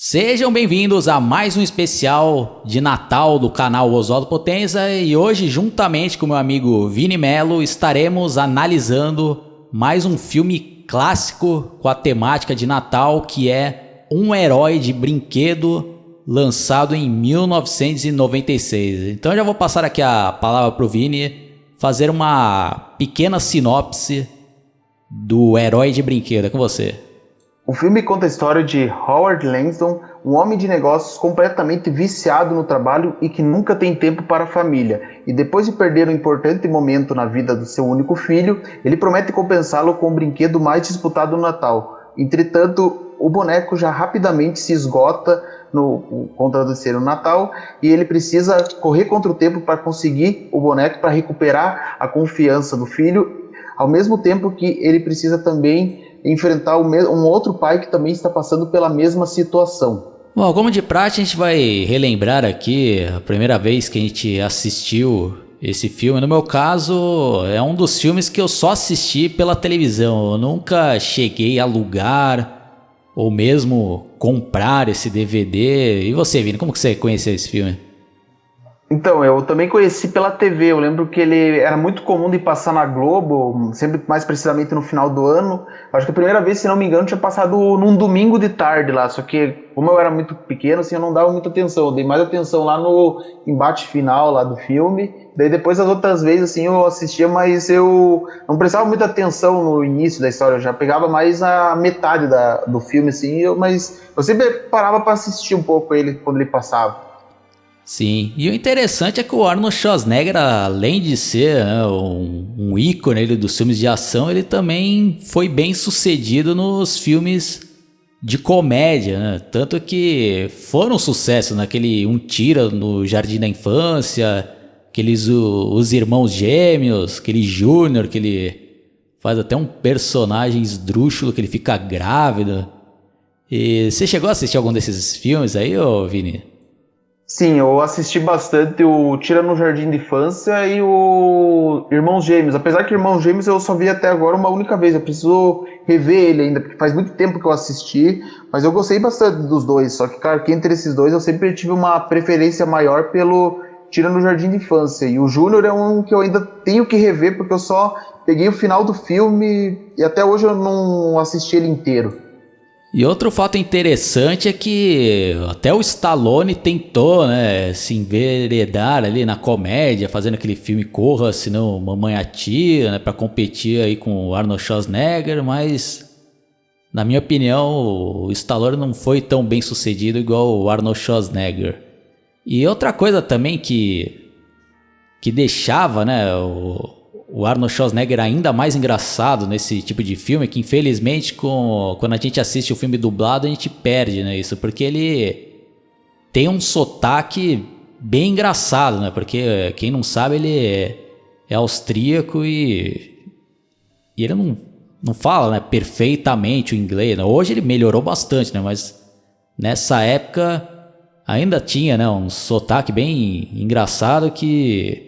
Sejam bem-vindos a mais um especial de Natal do canal Oswaldo Potenza e hoje, juntamente com meu amigo Vini Melo, estaremos analisando mais um filme clássico com a temática de Natal, que é Um Herói de Brinquedo, lançado em 1996. Então eu já vou passar aqui a palavra para o Vini fazer uma pequena sinopse do Herói de Brinquedo. É com você. O filme conta a história de Howard Langston, um homem de negócios completamente viciado no trabalho e que nunca tem tempo para a família. E depois de perder um importante momento na vida do seu único filho, ele promete compensá-lo com o brinquedo mais disputado no Natal. Entretanto, o boneco já rapidamente se esgota contra o Natal e ele precisa correr contra o tempo para conseguir o boneco, para recuperar a confiança do filho, ao mesmo tempo que ele precisa também enfrentar um outro pai que também está passando pela mesma situação. Bom, como de praxe, a gente vai relembrar aqui a primeira vez que a gente assistiu esse filme. No meu caso, é um dos filmes que eu só assisti pela televisão. Eu nunca cheguei a alugar ou mesmo comprar esse DVD. E você, Vini, como que você conheceu esse filme? Então, eu também conheci pela TV. Eu lembro que ele era muito comum de passar na Globo, sempre mais precisamente no final do ano. Acho que a primeira vez, se não me engano, tinha passado num domingo de tarde lá. Só que, como eu era muito pequeno, assim, eu não dava muita atenção. Eu dei mais atenção lá no embate final lá do filme. Daí depois, as outras vezes, assim, eu assistia, mas eu não prestava muita atenção no início da história. Eu já pegava mais a metade do filme, assim, mas eu sempre parava para assistir um pouco ele quando ele passava. Sim, e o interessante é que o Arnold Schwarzenegger, além de ser, né, um ícone dos filmes de ação, ele também foi bem sucedido nos filmes de comédia, né? Tanto que foram um sucesso naquele Um Tira no Jardim da Infância, os Irmãos Gêmeos, aquele Júnior, que ele faz até um personagem esdrúxulo, que ele fica grávido. E você chegou a assistir algum desses filmes aí, ô Vini? Sim, eu assisti bastante o Tira no Jardim de Infância e o Irmãos Gêmeos. Apesar que Irmãos Gêmeos eu só vi até agora uma única vez. Eu preciso rever ele ainda, porque faz muito tempo que eu assisti. Mas eu gostei bastante dos dois. Só que, cara, que entre esses dois eu sempre tive uma preferência maior pelo Tira no Jardim de Infância. E o Júnior é um que eu ainda tenho que rever, porque eu só peguei o final do filme e até hoje eu não assisti ele inteiro. E outro fato interessante é que até o Stallone tentou, né, se enveredar ali na comédia, fazendo aquele filme Corra, senão Mamãe Atira, né, para competir aí com o Arnold Schwarzenegger, mas na minha opinião o Stallone não foi tão bem sucedido igual o Arnold Schwarzenegger. E outra coisa também que deixava, né, o Arnold Schwarzenegger ainda mais engraçado nesse tipo de filme, que infelizmente quando a gente assiste o filme dublado a gente perde, né, isso, porque ele tem um sotaque bem engraçado, né, porque quem não sabe ele é austríaco e ele não fala, né, perfeitamente o inglês, né? Hoje ele melhorou bastante, né, mas nessa época ainda tinha, né, um sotaque bem engraçado que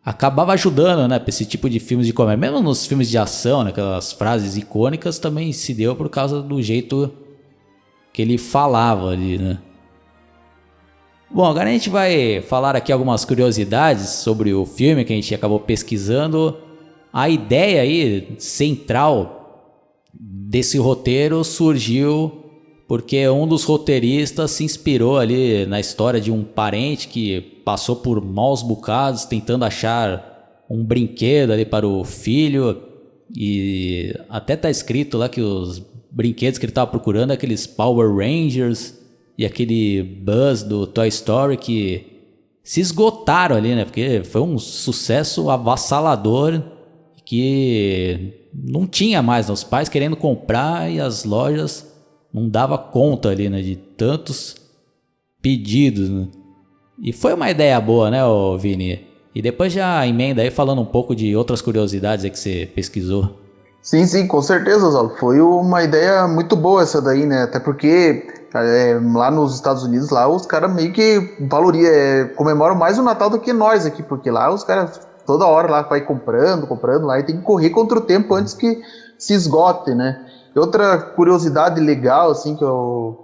acabava ajudando, né, pra esse tipo de filmes de comédia. Mesmo nos filmes de ação, né, aquelas frases icônicas também se deu por causa do jeito que ele falava ali, né. Bom, agora a gente vai falar aqui algumas curiosidades sobre o filme que a gente acabou pesquisando. A ideia aí central desse roteiro surgiu porque um dos roteiristas se inspirou ali na história de um parente que passou por maus bocados tentando achar um brinquedo ali para o filho, e até tá escrito lá que os brinquedos que ele estava procurando é aqueles Power Rangers e aquele Buzz do Toy Story que se esgotaram ali, né? Porque foi um sucesso avassalador que não tinha mais, né? Os pais querendo comprar e as lojas não dava conta ali, né, de tantos pedidos, né? E foi uma ideia boa, né, ô Vini? E depois já emenda aí falando um pouco de outras curiosidades aí que você pesquisou. Sim, com certeza, Oswaldo. Foi uma ideia muito boa essa daí, né? Até porque lá nos Estados Unidos, lá os caras meio que comemoram mais o Natal do que nós aqui, porque lá os caras toda hora lá vai comprando lá e tem que correr contra o tempo antes que se esgote, né? E outra curiosidade legal, assim, que eu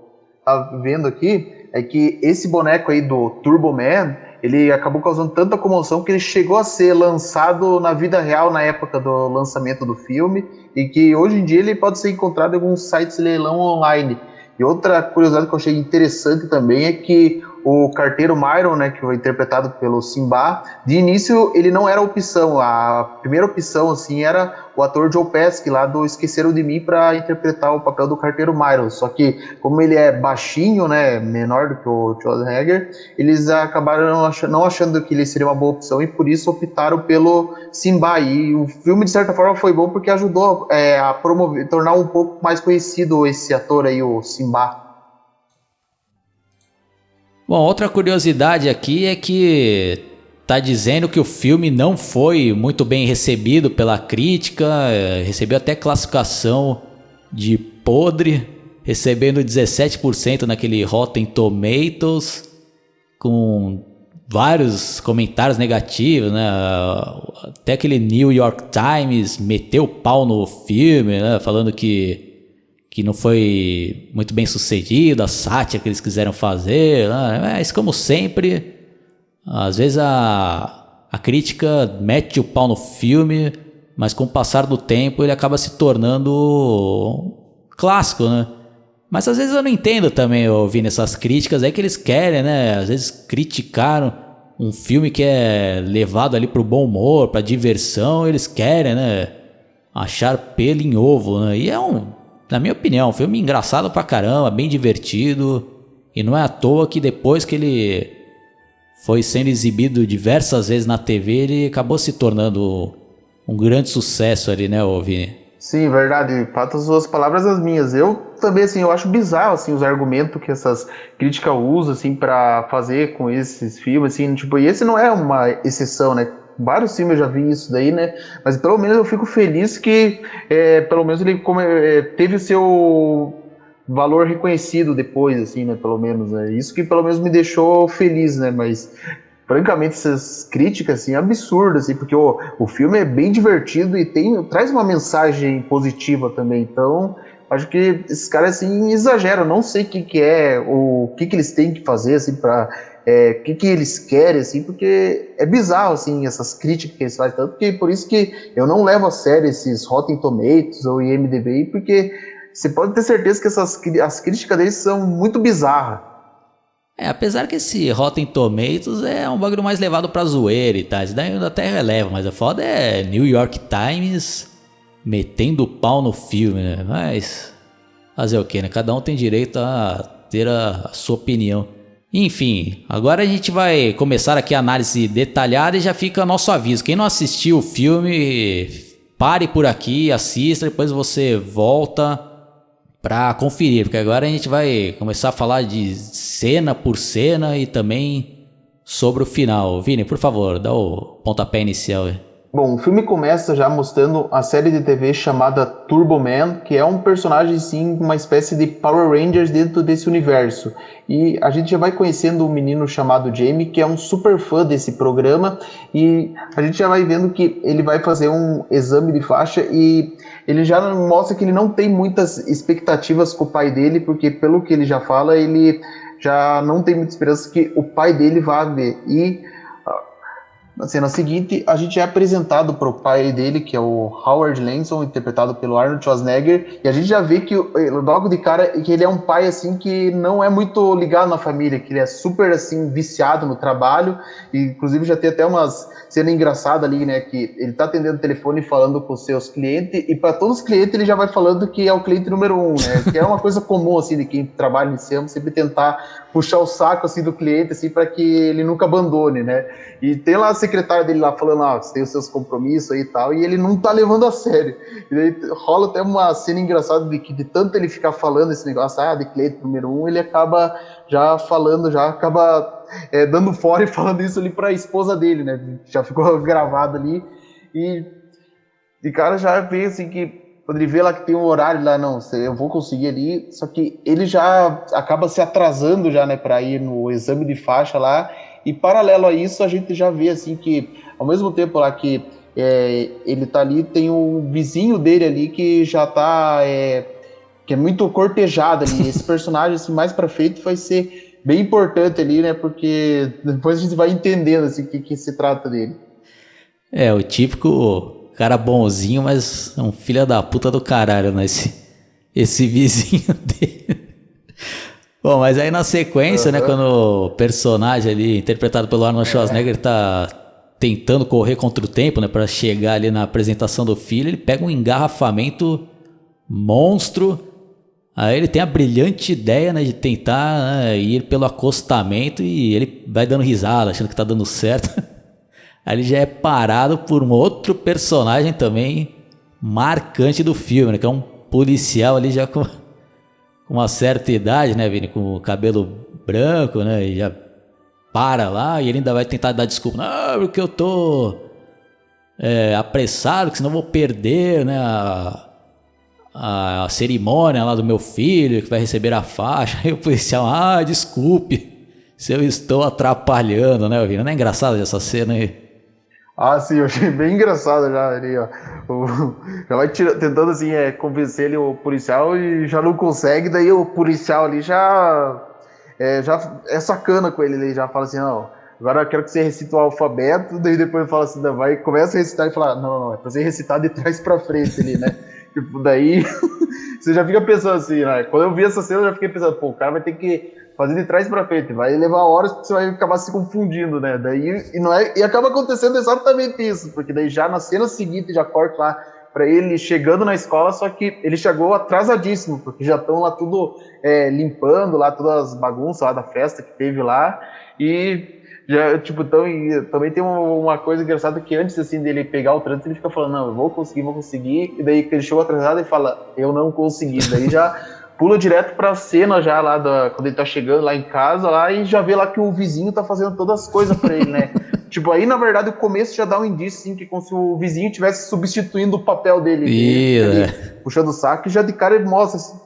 tava vendo aqui é que esse boneco aí do Turbo Man, ele acabou causando tanta comoção que ele chegou a ser lançado na vida real na época do lançamento do filme e que hoje em dia ele pode ser encontrado em alguns sites de leilão online. E outra curiosidade que eu achei interessante também é que o carteiro Myron, né, que foi interpretado pelo Simba, de início ele não era opção. A primeira opção assim era o ator Joe Pesci lá do Esqueceram de Mim para interpretar o papel do carteiro Myron. Só que como ele é baixinho, né, menor do que o Schwarzenegger, eles acabaram não achando que ele seria uma boa opção e por isso optaram pelo Simba. E o filme de certa forma foi bom porque ajudou a promover, tornar um pouco mais conhecido esse ator aí, o Simba. Bom, outra curiosidade aqui é que tá dizendo que o filme não foi muito bem recebido pela crítica, recebeu até classificação de podre, recebendo 17% naquele Rotten Tomatoes, com vários comentários negativos, né? Até aquele New York Times meteu o pau no filme, né? Falando que não foi muito bem sucedido, a sátira que eles quiseram fazer, né? Mas como sempre, às vezes a crítica mete o pau no filme, mas com o passar do tempo ele acaba se tornando clássico, né? Mas às vezes eu não entendo também, ouvindo essas críticas, é que eles querem, né? Às vezes criticaram um filme que é levado ali pro bom humor, pra diversão, eles querem, né? Achar pelo em ovo, né? E na minha opinião, um filme engraçado pra caramba, bem divertido. E não é à toa que depois que ele foi sendo exibido diversas vezes na TV, ele acabou se tornando um grande sucesso ali, né, Vini? Sim, verdade. Fato as suas palavras as minhas. Eu também, assim, eu acho bizarro, assim, os argumentos que essas críticas usam, assim, pra fazer com esses filmes, assim, tipo, e esse não é uma exceção, né? Vários filmes eu já vi isso daí, né? Mas pelo menos eu fico feliz que, pelo menos ele teve o seu valor reconhecido depois, assim, né? Pelo menos, né? Isso que pelo menos me deixou feliz, né? Mas francamente, essas críticas, assim, absurdas, assim, porque o filme é bem divertido e traz uma mensagem positiva também. Então, acho que esses caras, assim, exageram. Não sei o que é, o que eles têm que fazer, assim, pra... o que eles querem, assim, porque é bizarro, assim, essas críticas que eles fazem. Tanto que por isso que eu não levo a sério esses Rotten Tomatoes ou IMDb, porque você pode ter certeza que as críticas deles são muito bizarras. Apesar que esse Rotten Tomatoes é um bagulho mais levado pra zoeira e tal, isso daí eu até relevo, mas a foda é New York Times metendo o pau no filme, né? Mas fazer o que, né? Cada um tem direito a ter a sua opinião. Enfim, agora a gente vai começar aqui a análise detalhada e já fica nosso aviso. Quem não assistiu o filme, pare por aqui, assista, depois você volta pra conferir, porque agora a gente vai começar a falar de cena por cena e também sobre o final. Vini, por favor, dá o pontapé inicial aí. Bom, o filme começa já mostrando a série de TV chamada Turbo Man, que é um personagem, sim, uma espécie de Power Rangers dentro desse universo. E a gente já vai conhecendo um menino chamado Jamie, que é um super fã desse programa, e a gente já vai vendo que ele vai fazer um exame de faixa e ele já mostra que ele não tem muitas expectativas com o pai dele, porque pelo que ele já fala, ele já não tem muita esperança que o pai dele vá ver. E na cena seguinte, a gente é apresentado para o pai dele, que é o Howard Lansson, interpretado pelo Arnold Schwarzenegger, e a gente já vê que logo de cara que ele é um pai assim que não é muito ligado na família, que ele é super assim viciado no trabalho, e inclusive já tem até umas cena engraçada ali, né, que ele tá atendendo o telefone falando com os seus clientes, e para todos os clientes ele já vai falando que é o cliente número 1, né, que é uma coisa comum assim de quem trabalha em cinema, sempre tentar puxar o saco assim do cliente assim para que ele nunca abandone, né? E tem lá a secretária dele lá falando, você tem os seus compromissos aí e tal, e ele não tá levando a sério. E daí rola até uma cena engraçada de que de tanto ele ficar falando esse negócio, de cliente número 1, ele acaba já falando, dando fora e falando isso ali pra esposa dele, né? Já ficou gravado ali. E de cara já vê assim que quando ele vê lá que tem um horário lá, não, eu vou conseguir ali, só que ele já acaba se atrasando já, né, para ir no exame de faixa lá, e paralelo a isso a gente já vê assim que ao mesmo tempo lá que ele tá ali, tem o vizinho dele ali que já tá que é muito cortejado ali. Esse personagem, assim, mais pra frente vai ser bem importante ali, né? Porque depois a gente vai entendendo, assim, o que se trata dele. É, o típico cara bonzinho, mas é um filho da puta do caralho, né? Esse vizinho dele. Bom, mas aí na sequência, né, quando o personagem ali, interpretado pelo Arnold Schwarzenegger, tá tentando correr contra o tempo, né, pra chegar ali na apresentação do filho, ele pega um engarrafamento monstro. Aí ele tem a brilhante ideia, né, de tentar, né, ir pelo acostamento e ele vai dando risada, achando que tá dando certo. Aí ele já é parado por um outro personagem também marcante do filme, né, que é um policial ali já com uma certa idade, né, Vini, com o cabelo branco, né, e já para lá e ele ainda vai tentar dar desculpa. Não, porque eu tô apressado, que senão eu vou perder, né, a cerimônia lá do meu filho, que vai receber a faixa. Aí o policial, desculpe se eu estou atrapalhando, né, Vini? Não é engraçado essa cena aí? Ah, sim, eu achei bem engraçado já ali, ó. Já vai tentando, assim, convencer ele, o policial, e já não consegue, daí o policial ali já é sacana com ele, ele já fala assim, não, agora eu quero que você recite o alfabeto, daí depois fala assim, não, começa a recitar e fala, não, é pra você recitar de trás pra frente ali, né? Tipo, daí você já fica pensando assim, né? Quando eu vi essa cena, eu já fiquei pensando, pô, o cara vai ter que fazer de trás pra frente, vai levar horas porque você vai acabar se confundindo, né? Daí, e acaba acontecendo exatamente isso, porque daí já na cena seguinte já corta lá pra ele chegando na escola, só que ele chegou atrasadíssimo, porque já estão lá tudo limpando lá todas as bagunças lá da festa que teve lá, e já, tipo, também tem uma coisa engraçada que antes, assim, dele pegar o trânsito, ele fica falando, não, eu vou conseguir, e daí ele chegou atrasado e fala, eu não consegui, daí já pula direto pra cena já lá, quando ele tá chegando lá em casa, lá, e já vê lá que o vizinho tá fazendo todas as coisas pra ele, né? Tipo, aí, na verdade, o começo já dá um indício, assim, que como se o vizinho estivesse substituindo o papel dele, ele puxando o saco, e já de cara ele mostra, assim,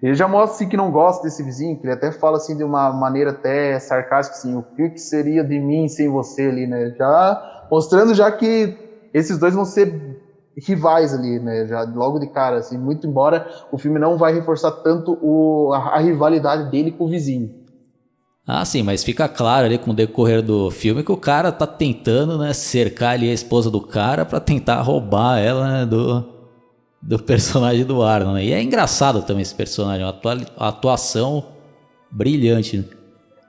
ele já mostra assim, que não gosta desse vizinho, que ele até fala assim de uma maneira até sarcástica, assim, o que seria de mim sem você ali, né? Já mostrando já que esses dois vão ser rivais ali, né? Já logo de cara, assim, muito embora o filme não vai reforçar tanto a rivalidade dele com o vizinho. Ah, sim, mas fica claro ali com o decorrer do filme que o cara tá tentando, né, cercar ali a esposa do cara pra tentar roubar ela, né, do personagem do Arnold, né? E é engraçado também esse personagem, uma atuação brilhante, né?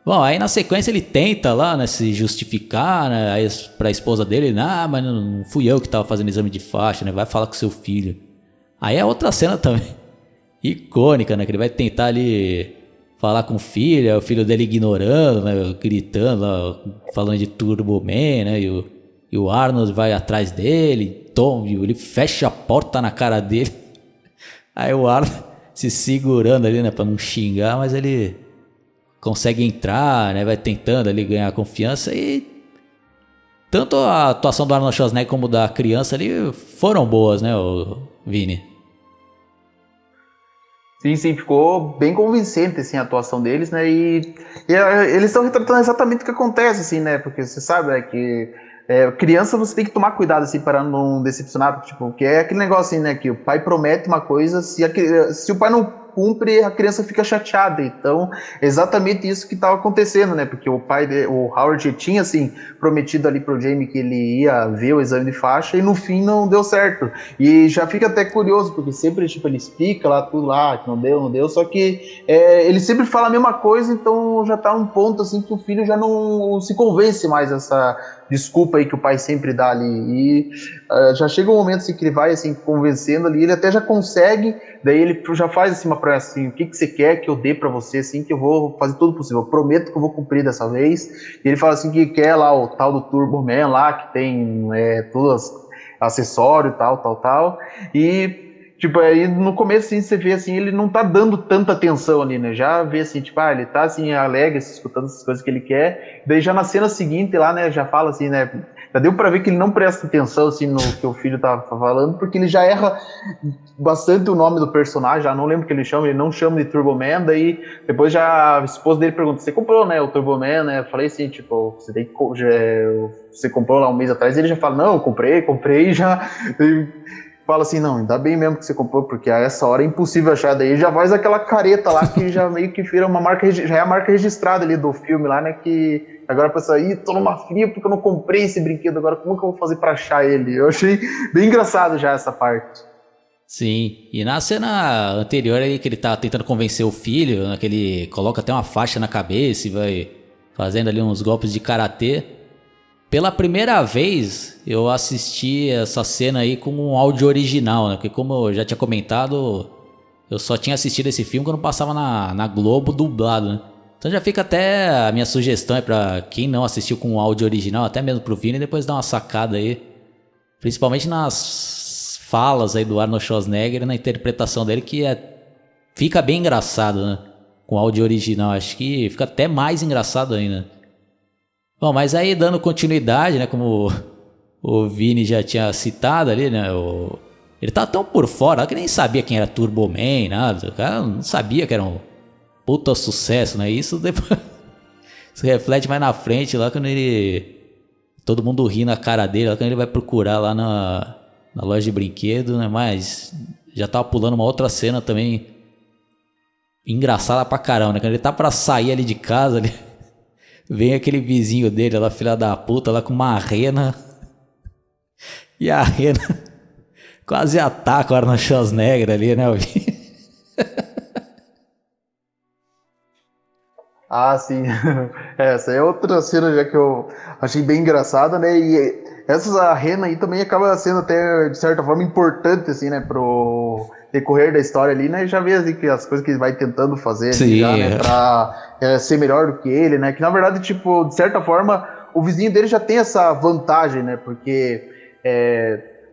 Bom, aí na sequência ele tenta lá, né, se justificar, né, aí pra esposa dele, mas não fui eu que tava fazendo exame de faixa, né, vai falar com seu filho. Aí é outra cena também icônica, né, que ele vai tentar ali falar com o filho dele ignorando, né, gritando lá, falando de Turbo Man, né, e o Arnold vai atrás dele, ele fecha a porta na cara dele. Aí o Arnold se segurando ali, né, pra não xingar, mas ele consegue entrar, né, vai tentando ali ganhar confiança e tanto a atuação do Arnold Schwarzenegger como da criança ali foram boas, né, Vini? Sim, ficou bem convincente, assim, a atuação deles, né, e eles estão retratando exatamente o que acontece, assim, né, porque você sabe, né, que criança você tem que tomar cuidado, assim, para não decepcionar, tipo, que é aquele negócio, assim, né, que o pai promete uma coisa, se o pai não cumpre, a criança fica chateada, então, exatamente isso que estava acontecendo, né, porque o Howard tinha, assim, prometido ali pro Jamie que ele ia ver o exame de faixa e no fim não deu certo, e já fica até curioso, porque sempre, tipo, ele explica lá, tudo lá, que não deu, só que ele sempre fala a mesma coisa, então já tá um ponto, assim, que o filho já não se convence mais essa desculpa aí que o pai sempre dá ali, e já chega um momento assim que ele vai assim convencendo ali, ele até já consegue, daí ele já faz assim uma promessa assim, o que você quer que eu dê pra você, assim, que eu vou fazer tudo possível, eu prometo que eu vou cumprir dessa vez, e ele fala assim que quer lá o tal do Turbo Man lá, que tem todos acessórios, tal, e tipo, aí no começo, assim, você vê, assim, ele não tá dando tanta atenção ali, né? Já vê, assim, tipo, ele tá, assim, alegre, assim, escutando essas coisas que ele quer. Daí já na cena seguinte lá, né, já fala, assim, né? Já deu pra ver que ele não presta atenção, assim, no que o filho tá falando, porque ele já erra bastante o nome do personagem, já não lembro o que ele não chama de Turbo Man, daí depois já a esposa dele pergunta, você comprou, né, o Turbo Man, né? Eu falei assim, tipo, você comprou lá um mês atrás, e ele já fala, não, eu comprei, já... fala assim, não, ainda bem mesmo que você comprou, porque a essa hora é impossível achar. Daí já faz aquela careta lá que já meio que vira uma marca, já é a marca registrada ali do filme lá, né? Que agora a pessoa, tô numa fria porque eu não comprei esse brinquedo, agora como que eu vou fazer pra achar ele? Eu achei bem engraçado já essa parte. Sim, e na cena anterior aí que ele tá tentando convencer o filho, né, que ele coloca até uma faixa na cabeça e vai fazendo ali uns golpes de karatê. Pela primeira vez eu assisti essa cena aí com um áudio original, né? Porque como eu já tinha comentado, eu só tinha assistido esse filme quando passava na Globo dublado, né? Então já fica até a minha sugestão é pra quem não assistiu com o áudio original, até mesmo pro Vini, depois dar uma sacada aí. Principalmente nas falas aí do Arnold Schwarzenegger, na interpretação dele, que fica bem engraçado, né? Com o áudio original, acho que fica até mais engraçado ainda. Bom, mas aí dando continuidade, né, como o Vini já tinha citado ali, né, ele tá tão por fora que nem sabia quem era Turbo Man, nada, o cara não sabia que era um puta sucesso, né, isso depois se reflete mais na frente lá quando todo mundo ri na cara dele, lá quando ele vai procurar lá na loja de brinquedo, né, mas já tava pulando uma outra cena também engraçada pra caramba, né, quando ele tá pra sair ali de casa, ali vem aquele vizinho dele lá, filha da puta, lá com uma rena. E a rena quase ataca o Arnold Schwarzenegger ali, né? Ah, sim. Essa é outra cena já que eu achei bem engraçada, né? E essa rena aí também acaba sendo até, de certa forma, importante, assim, né? Pro decorrer da história ali, né? Já vê assim, que as coisas que ele vai tentando fazer ali já, né? Pra ser melhor do que ele, né? Que na verdade, tipo, de certa forma, o vizinho dele já tem essa vantagem, né? Porque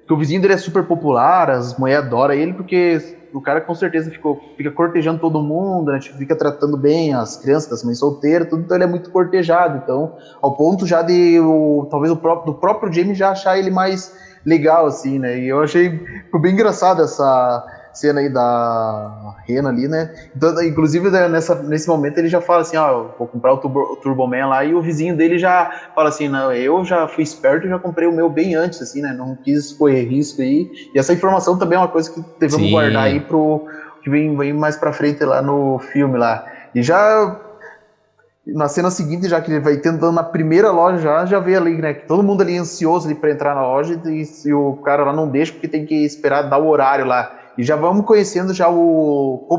o vizinho dele é super popular, as mulheres adoram ele, porque o cara com certeza fica cortejando todo mundo, né? Tipo, fica tratando bem as crianças, as mães solteiras, tudo, então ele é muito cortejado. Então, ao ponto já de talvez do próprio James já achar ele mais legal, assim, né? E eu achei bem engraçado essa cena aí da Rena ali, né? Então, inclusive, né, nesse momento ele já fala assim, vou comprar o Turbo Man lá, e o vizinho dele já fala assim, não, eu já fui esperto e já comprei o meu bem antes, assim, né? Não quis correr risco aí. E essa informação também é uma coisa que devemos guardar aí pro que vem mais pra frente lá no filme lá. E já na cena seguinte, já que ele vai tentando na primeira loja, já vê ali, né, que todo mundo ali ansioso ali pra entrar na loja e o cara lá não deixa porque tem que esperar dar o horário lá. E já vamos conhecendo já o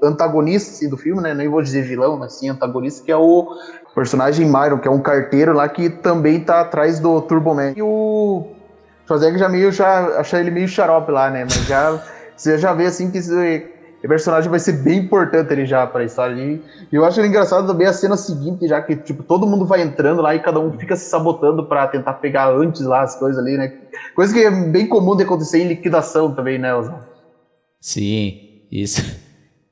antagonista assim, do filme, né? Nem vou dizer vilão, mas sim antagonista, que é o personagem Myron, que é um carteiro lá que também tá atrás do Turbo Man. E o Schwarzenegger já acha ele meio xarope lá, né? Mas você já vê assim que o personagem vai ser bem importante ali já pra história. E eu acho engraçado também a cena seguinte, já que tipo, todo mundo vai entrando lá e cada um fica se sabotando pra tentar pegar antes lá as coisas ali, né? Coisa que é bem comum de acontecer em liquidação também, né, Oswaldo? Sim, isso.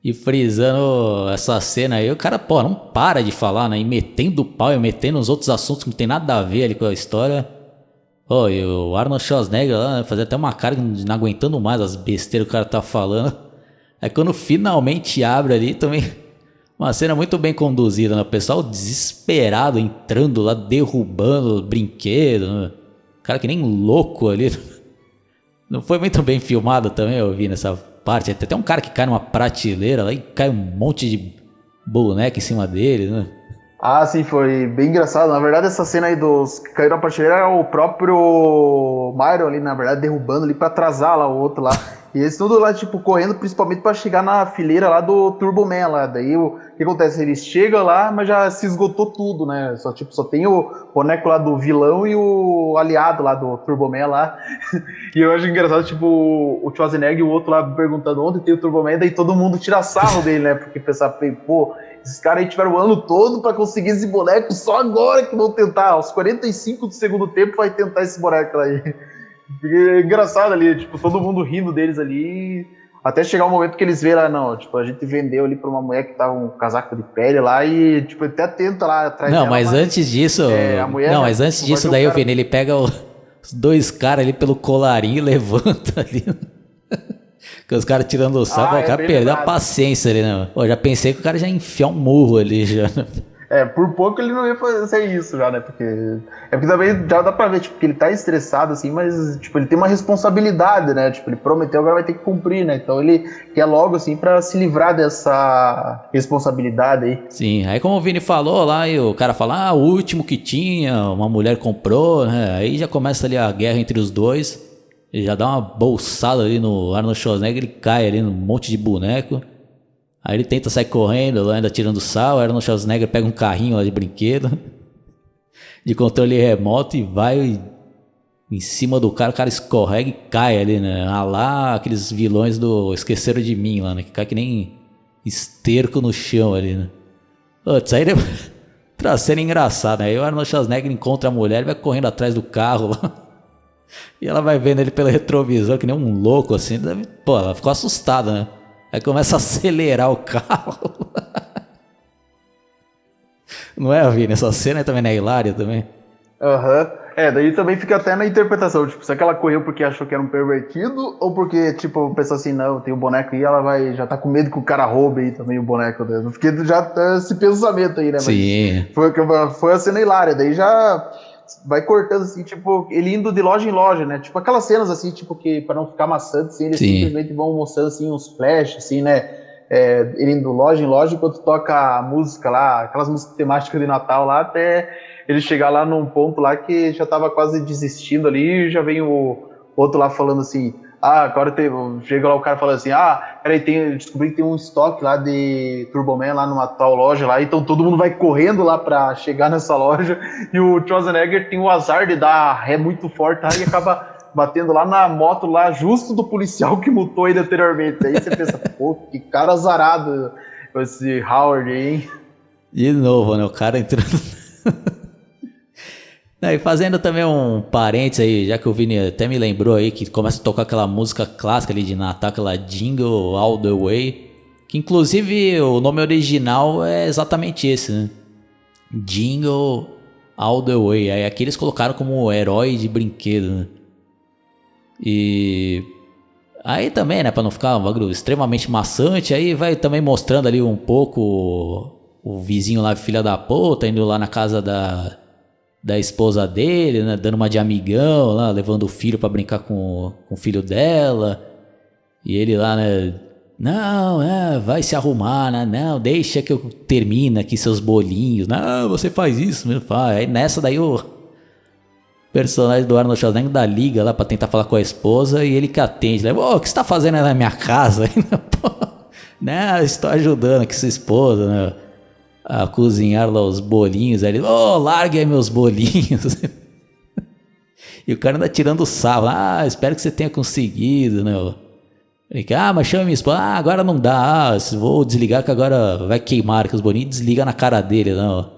E frisando essa cena aí, o cara, não para de falar, né? E metendo o pau e metendo os outros assuntos que não tem nada a ver ali com a história. E o Arnold Schwarzenegger lá, né, fazia até uma cara de não aguentando mais as besteiras que o cara tá falando. Aí quando finalmente abre ali também, uma cena muito bem conduzida, né? O pessoal desesperado entrando lá, derrubando brinquedo, né? O cara que nem louco ali. Não foi muito bem filmado também, eu vi nessa parte. Tem até um cara que cai numa prateleira lá e cai um monte de boneca em cima dele, né? Ah, sim, foi bem engraçado. Na verdade, essa cena aí dos que caíram na prateleira era o próprio Myron ali, na verdade, derrubando ali pra atrasar lá o outro lá. E eles tudo lá, tipo, correndo principalmente pra chegar na fileira lá do Turbo Man lá. Daí o que acontece? Eles chegam lá, mas já se esgotou tudo, né? Só tem o boneco lá do vilão e o aliado lá do Turbo Man lá. E eu acho engraçado, tipo, o Schwarzenegger e o outro lá perguntando onde tem o Turbo Man, daí todo mundo tira sarro dele, né? Porque pensar, pô, esses caras aí tiveram o ano todo pra conseguir esse boneco, só agora que vão tentar. Aos 45 do segundo tempo vai tentar esse boneco aí. É engraçado ali, tipo, todo mundo rindo deles ali, até chegar o momento que eles veem lá, não, tipo, a gente vendeu ali pra uma mulher que tava um casaco de pele lá e, tipo, até tenta lá atrás dela. Não, mas antes disso, mas antes disso daí, cara... ele pega os dois caras ali pelo colarinho e levanta ali. Com os caras tirando o saco, o cara perdeu a paciência ali, né? Já pensei que o cara já enfiar um murro ali, já. Por pouco ele não ia fazer isso já, né? Porque também já dá pra ver, tipo, que ele tá estressado, assim, mas, tipo, ele tem uma responsabilidade, né? Tipo, ele prometeu, agora vai ter que cumprir, né? Então ele quer logo, assim, pra se livrar dessa responsabilidade aí. Sim, aí como o Vini falou lá, e o cara fala, o último que tinha, uma mulher comprou, né? Aí já começa ali a guerra entre os dois. Ele já dá uma bolsada ali no Arnold Schwarzenegger, ele cai ali num monte de boneco. Aí ele tenta sair correndo, ainda tirando sal. O Arnold Schwarzenegger pega um carrinho lá de brinquedo, de controle remoto, e vai em cima do cara. O cara escorrega e cai ali, né? Ah lá, aqueles vilões do Esqueceram de Mim lá, né? Que cai que nem esterco no chão ali, né? Putz, aí outra cena engraçada, né? Aí o Arnold Schwarzenegger encontra a mulher e vai correndo atrás do carro lá. E ela vai vendo ele pelo retrovisor, que nem um louco assim. Pô, ela ficou assustada, né? Aí começa a acelerar o carro. Não é, Vini? Essa cena também não é hilária também? Aham. Daí também fica até na interpretação, tipo, será que ela correu porque achou que era um pervertido, ou porque, tipo, pensou assim, não, tem o boneco aí, ela já tá com medo que o cara roube aí também o boneco dela. Porque já tá esse pensamento aí, né? Sim. Mas foi a cena hilária, daí já vai cortando assim, tipo, ele indo de loja em loja, né? Tipo, aquelas cenas assim, tipo, que pra não ficar maçante, assim, eles simplesmente vão mostrando assim uns flashes, assim, né? Ele indo loja em loja enquanto toca a música lá, aquelas músicas temáticas de Natal lá, até ele chegar lá num ponto lá que já tava quase desistindo ali, e já vem o outro lá falando assim, agora chega lá o cara falando assim, peraí, descobri que tem um estoque lá de Turboman lá numa tal loja lá, então todo mundo vai correndo lá pra chegar nessa loja, e o Schwarzenegger tem o azar de dar ré muito forte, tá? E acaba batendo lá na moto lá, justo do policial que multou ele anteriormente. Aí você pensa, pô, que cara azarado esse Howard aí, hein? De novo, né? O cara entrando... E fazendo também um parênteses aí, já que o Vini até me lembrou aí, que começa a tocar aquela música clássica ali de Natal, aquela Jingle All The Way, que inclusive o nome original é exatamente esse, né? Jingle All The Way. Aí aqui eles colocaram como herói de brinquedo, né? E aí também, né, pra não ficar um bagulho extremamente maçante, aí vai também mostrando ali um pouco o vizinho lá, filha da puta, indo lá na casa da esposa dele, né, dando uma de amigão lá, levando o filho pra brincar com o filho dela. E ele lá, né, não, vai se arrumar, né, não, deixa que eu termine aqui seus bolinhos. Não, você faz isso, meu pai. Aí nessa daí o personagem do Arnold Schwarzenegger da liga lá pra tentar falar com a esposa, e ele que atende. O que você tá fazendo aí na minha casa? Não, estou ajudando aqui sua esposa, né, a cozinhar lá os bolinhos. Aí ele, largue aí meus bolinhos. E o cara anda tirando sarro. Espero que você tenha conseguido, né? Ele, mas chama minha esposa. Agora não dá. Vou desligar que agora vai queimar que os bolinhos. Desliga na cara dele, não.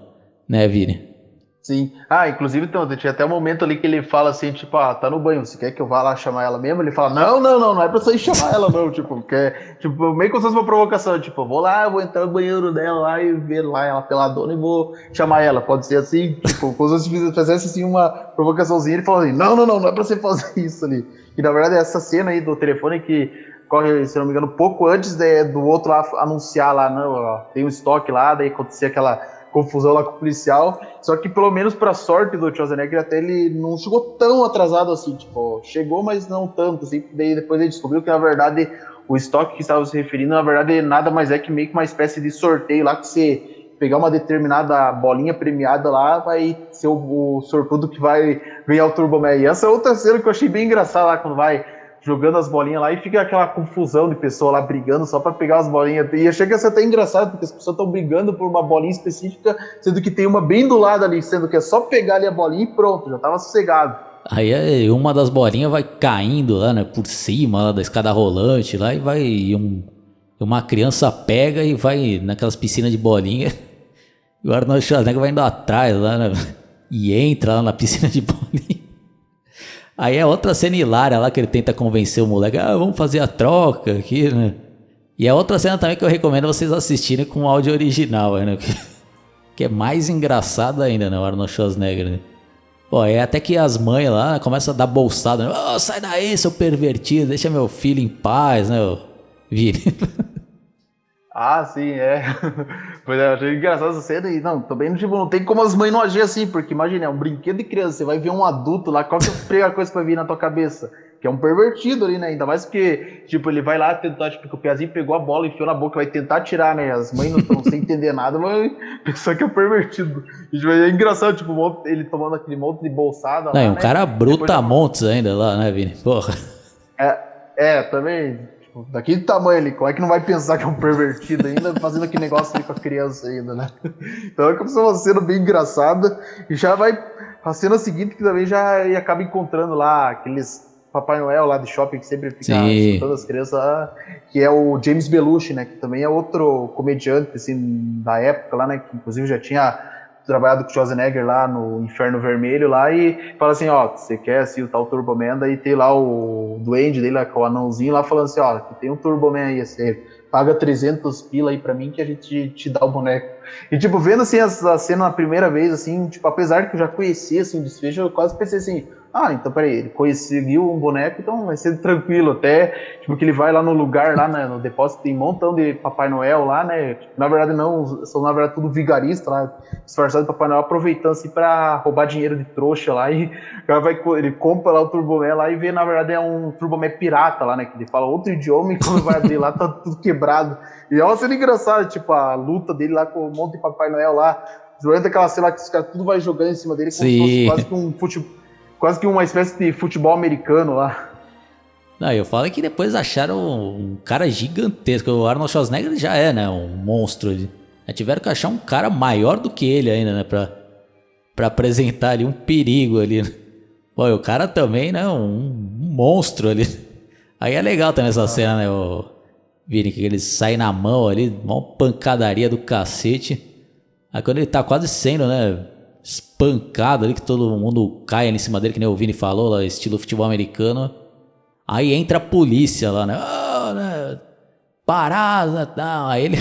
Né, Vini? Sim. Inclusive, então, tinha até um momento ali que ele fala assim, tipo, tá no banho, você quer que eu vá lá chamar ela mesmo? Ele fala, não é pra você ir chamar ela não, tipo, meio como se fosse uma provocação, tipo, vou lá, vou entrar no banheiro dela lá e ver lá ela peladona e vou chamar ela, pode ser assim, tipo, como se fizesse assim uma provocaçãozinha, ele falou assim, não é pra você fazer isso ali. E na verdade essa cena aí do telefone que corre, se não me engano, pouco antes do outro lá anunciar lá, não, tem um estoque lá, daí acontecia aquela confusão lá com o policial, só que pelo menos pra sorte do Schwarzenegger até ele não chegou tão atrasado assim, tipo, chegou, mas não tanto, assim, daí depois ele descobriu que na verdade o estoque que estava se referindo, na verdade nada mais é que meio que uma espécie de sorteio lá, que você pegar uma determinada bolinha premiada lá, vai ser o sortudo que vai ganhar o Turboman. E essa é outra cena que eu achei bem engraçada lá, quando vai jogando as bolinhas lá e fica aquela confusão de pessoa lá brigando só pra pegar as bolinhas. E chega a ser até engraçado, porque as pessoas estão brigando por uma bolinha específica, sendo que tem uma bem do lado ali, sendo que é só pegar ali a bolinha e pronto, já tava sossegado. Aí uma das bolinhas vai caindo lá, né, por cima lá da escada rolante lá, e uma criança pega e vai naquelas piscinas de bolinha. E o Arnold Schwarzenegger vai indo atrás lá, né, e entra lá na piscina de bolinha. Aí é outra cena hilária lá que ele tenta convencer o moleque, vamos fazer a troca aqui, né? E é outra cena também que eu recomendo vocês assistirem com o áudio original, né? Que é mais engraçado ainda, né? O Arnold Schwarzenegger, né? Pô, é até que as mães lá começam a dar bolsada, né? Sai daí, seu pervertido, deixa meu filho em paz, né? Vire. Ah, sim, é. Pois é, eu achei engraçado essa cena e não, também tipo, não tem como as mães não agir assim, porque imagina, é um brinquedo de criança, você vai ver um adulto lá, qual que é a primeira coisa que vai vir na tua cabeça? Que é um pervertido ali, né? Ainda mais que, tipo, ele vai lá tentar, tipo, que o Piazinho pegou a bola, enfiou na boca, vai tentar tirar, né? As mães não estão sem entender nada, mas pensar que é um pervertido. E, tipo, é engraçado, tipo, ele tomando aquele monte de bolsada Não, e lá, um né? cara Depois já. brutamontes ainda lá, né, Vini? Porra. Também, tipo, daquele tamanho ali, como é que não vai pensar que é um pervertido ainda, fazendo aquele negócio ali com a criança ainda, né? Então é como se fosse uma cena bem engraçada, e já vai, a cena seguinte que também já acaba encontrando lá aqueles Papai Noel lá de shopping que sempre fica espantando Sim. as crianças lá, que é o James Belushi, né, que também é outro comediante, assim, da época lá, né, que inclusive já tinha trabalhado com o Schwarzenegger lá no Inferno Vermelho lá e fala assim, ó, você quer assim o tal Turboman, daí tem lá o duende dele, lá, que é o anãozinho lá, falando assim, ó, tem um Turboman aí, você paga 300 pila aí pra mim que a gente te dá o boneco. E tipo, vendo assim essa cena na primeira vez, assim, tipo, apesar de que eu já conhecia assim, o desfecho, eu quase pensei assim, ah, então peraí, ele conseguiu um boneco, então vai ser tranquilo, até, tipo, que ele vai lá no lugar, lá né, no depósito, tem um montão de Papai Noel lá, né, tipo, na verdade não, são na verdade tudo vigarista lá, disfarçado de Papai Noel, aproveitando assim pra roubar dinheiro de trouxa lá, e o cara ele compra lá o Turboman lá e vê, na verdade, é um Turboman pirata lá, né, que ele fala outro idioma e quando vai abrir lá tá tudo quebrado. E é uma cena engraçada, tipo, a luta dele lá com um monte de Papai Noel lá, durante aquela cena lá que os caras tudo vai jogando em cima dele como se fosse Sim. quase que uma espécie de futebol americano lá. Não, eu falo que depois acharam um cara gigantesco. O Arnold Schwarzenegger já é, né? Um monstro. Tiveram que achar um cara maior do que ele ainda, né? Pra apresentar ali um perigo ali. Né? Pô, e o cara também, né? Um monstro ali. Aí é legal também essa cena, né? O Vini, que ele sai na mão ali, uma pancadaria do cacete. Aí quando ele tá quase sendo, né? Espancado ali, que todo mundo cai ali em cima dele, que nem o Vini falou, lá, estilo futebol americano. Aí entra a polícia lá, né? Oh, né? Parada, tal. Aí ele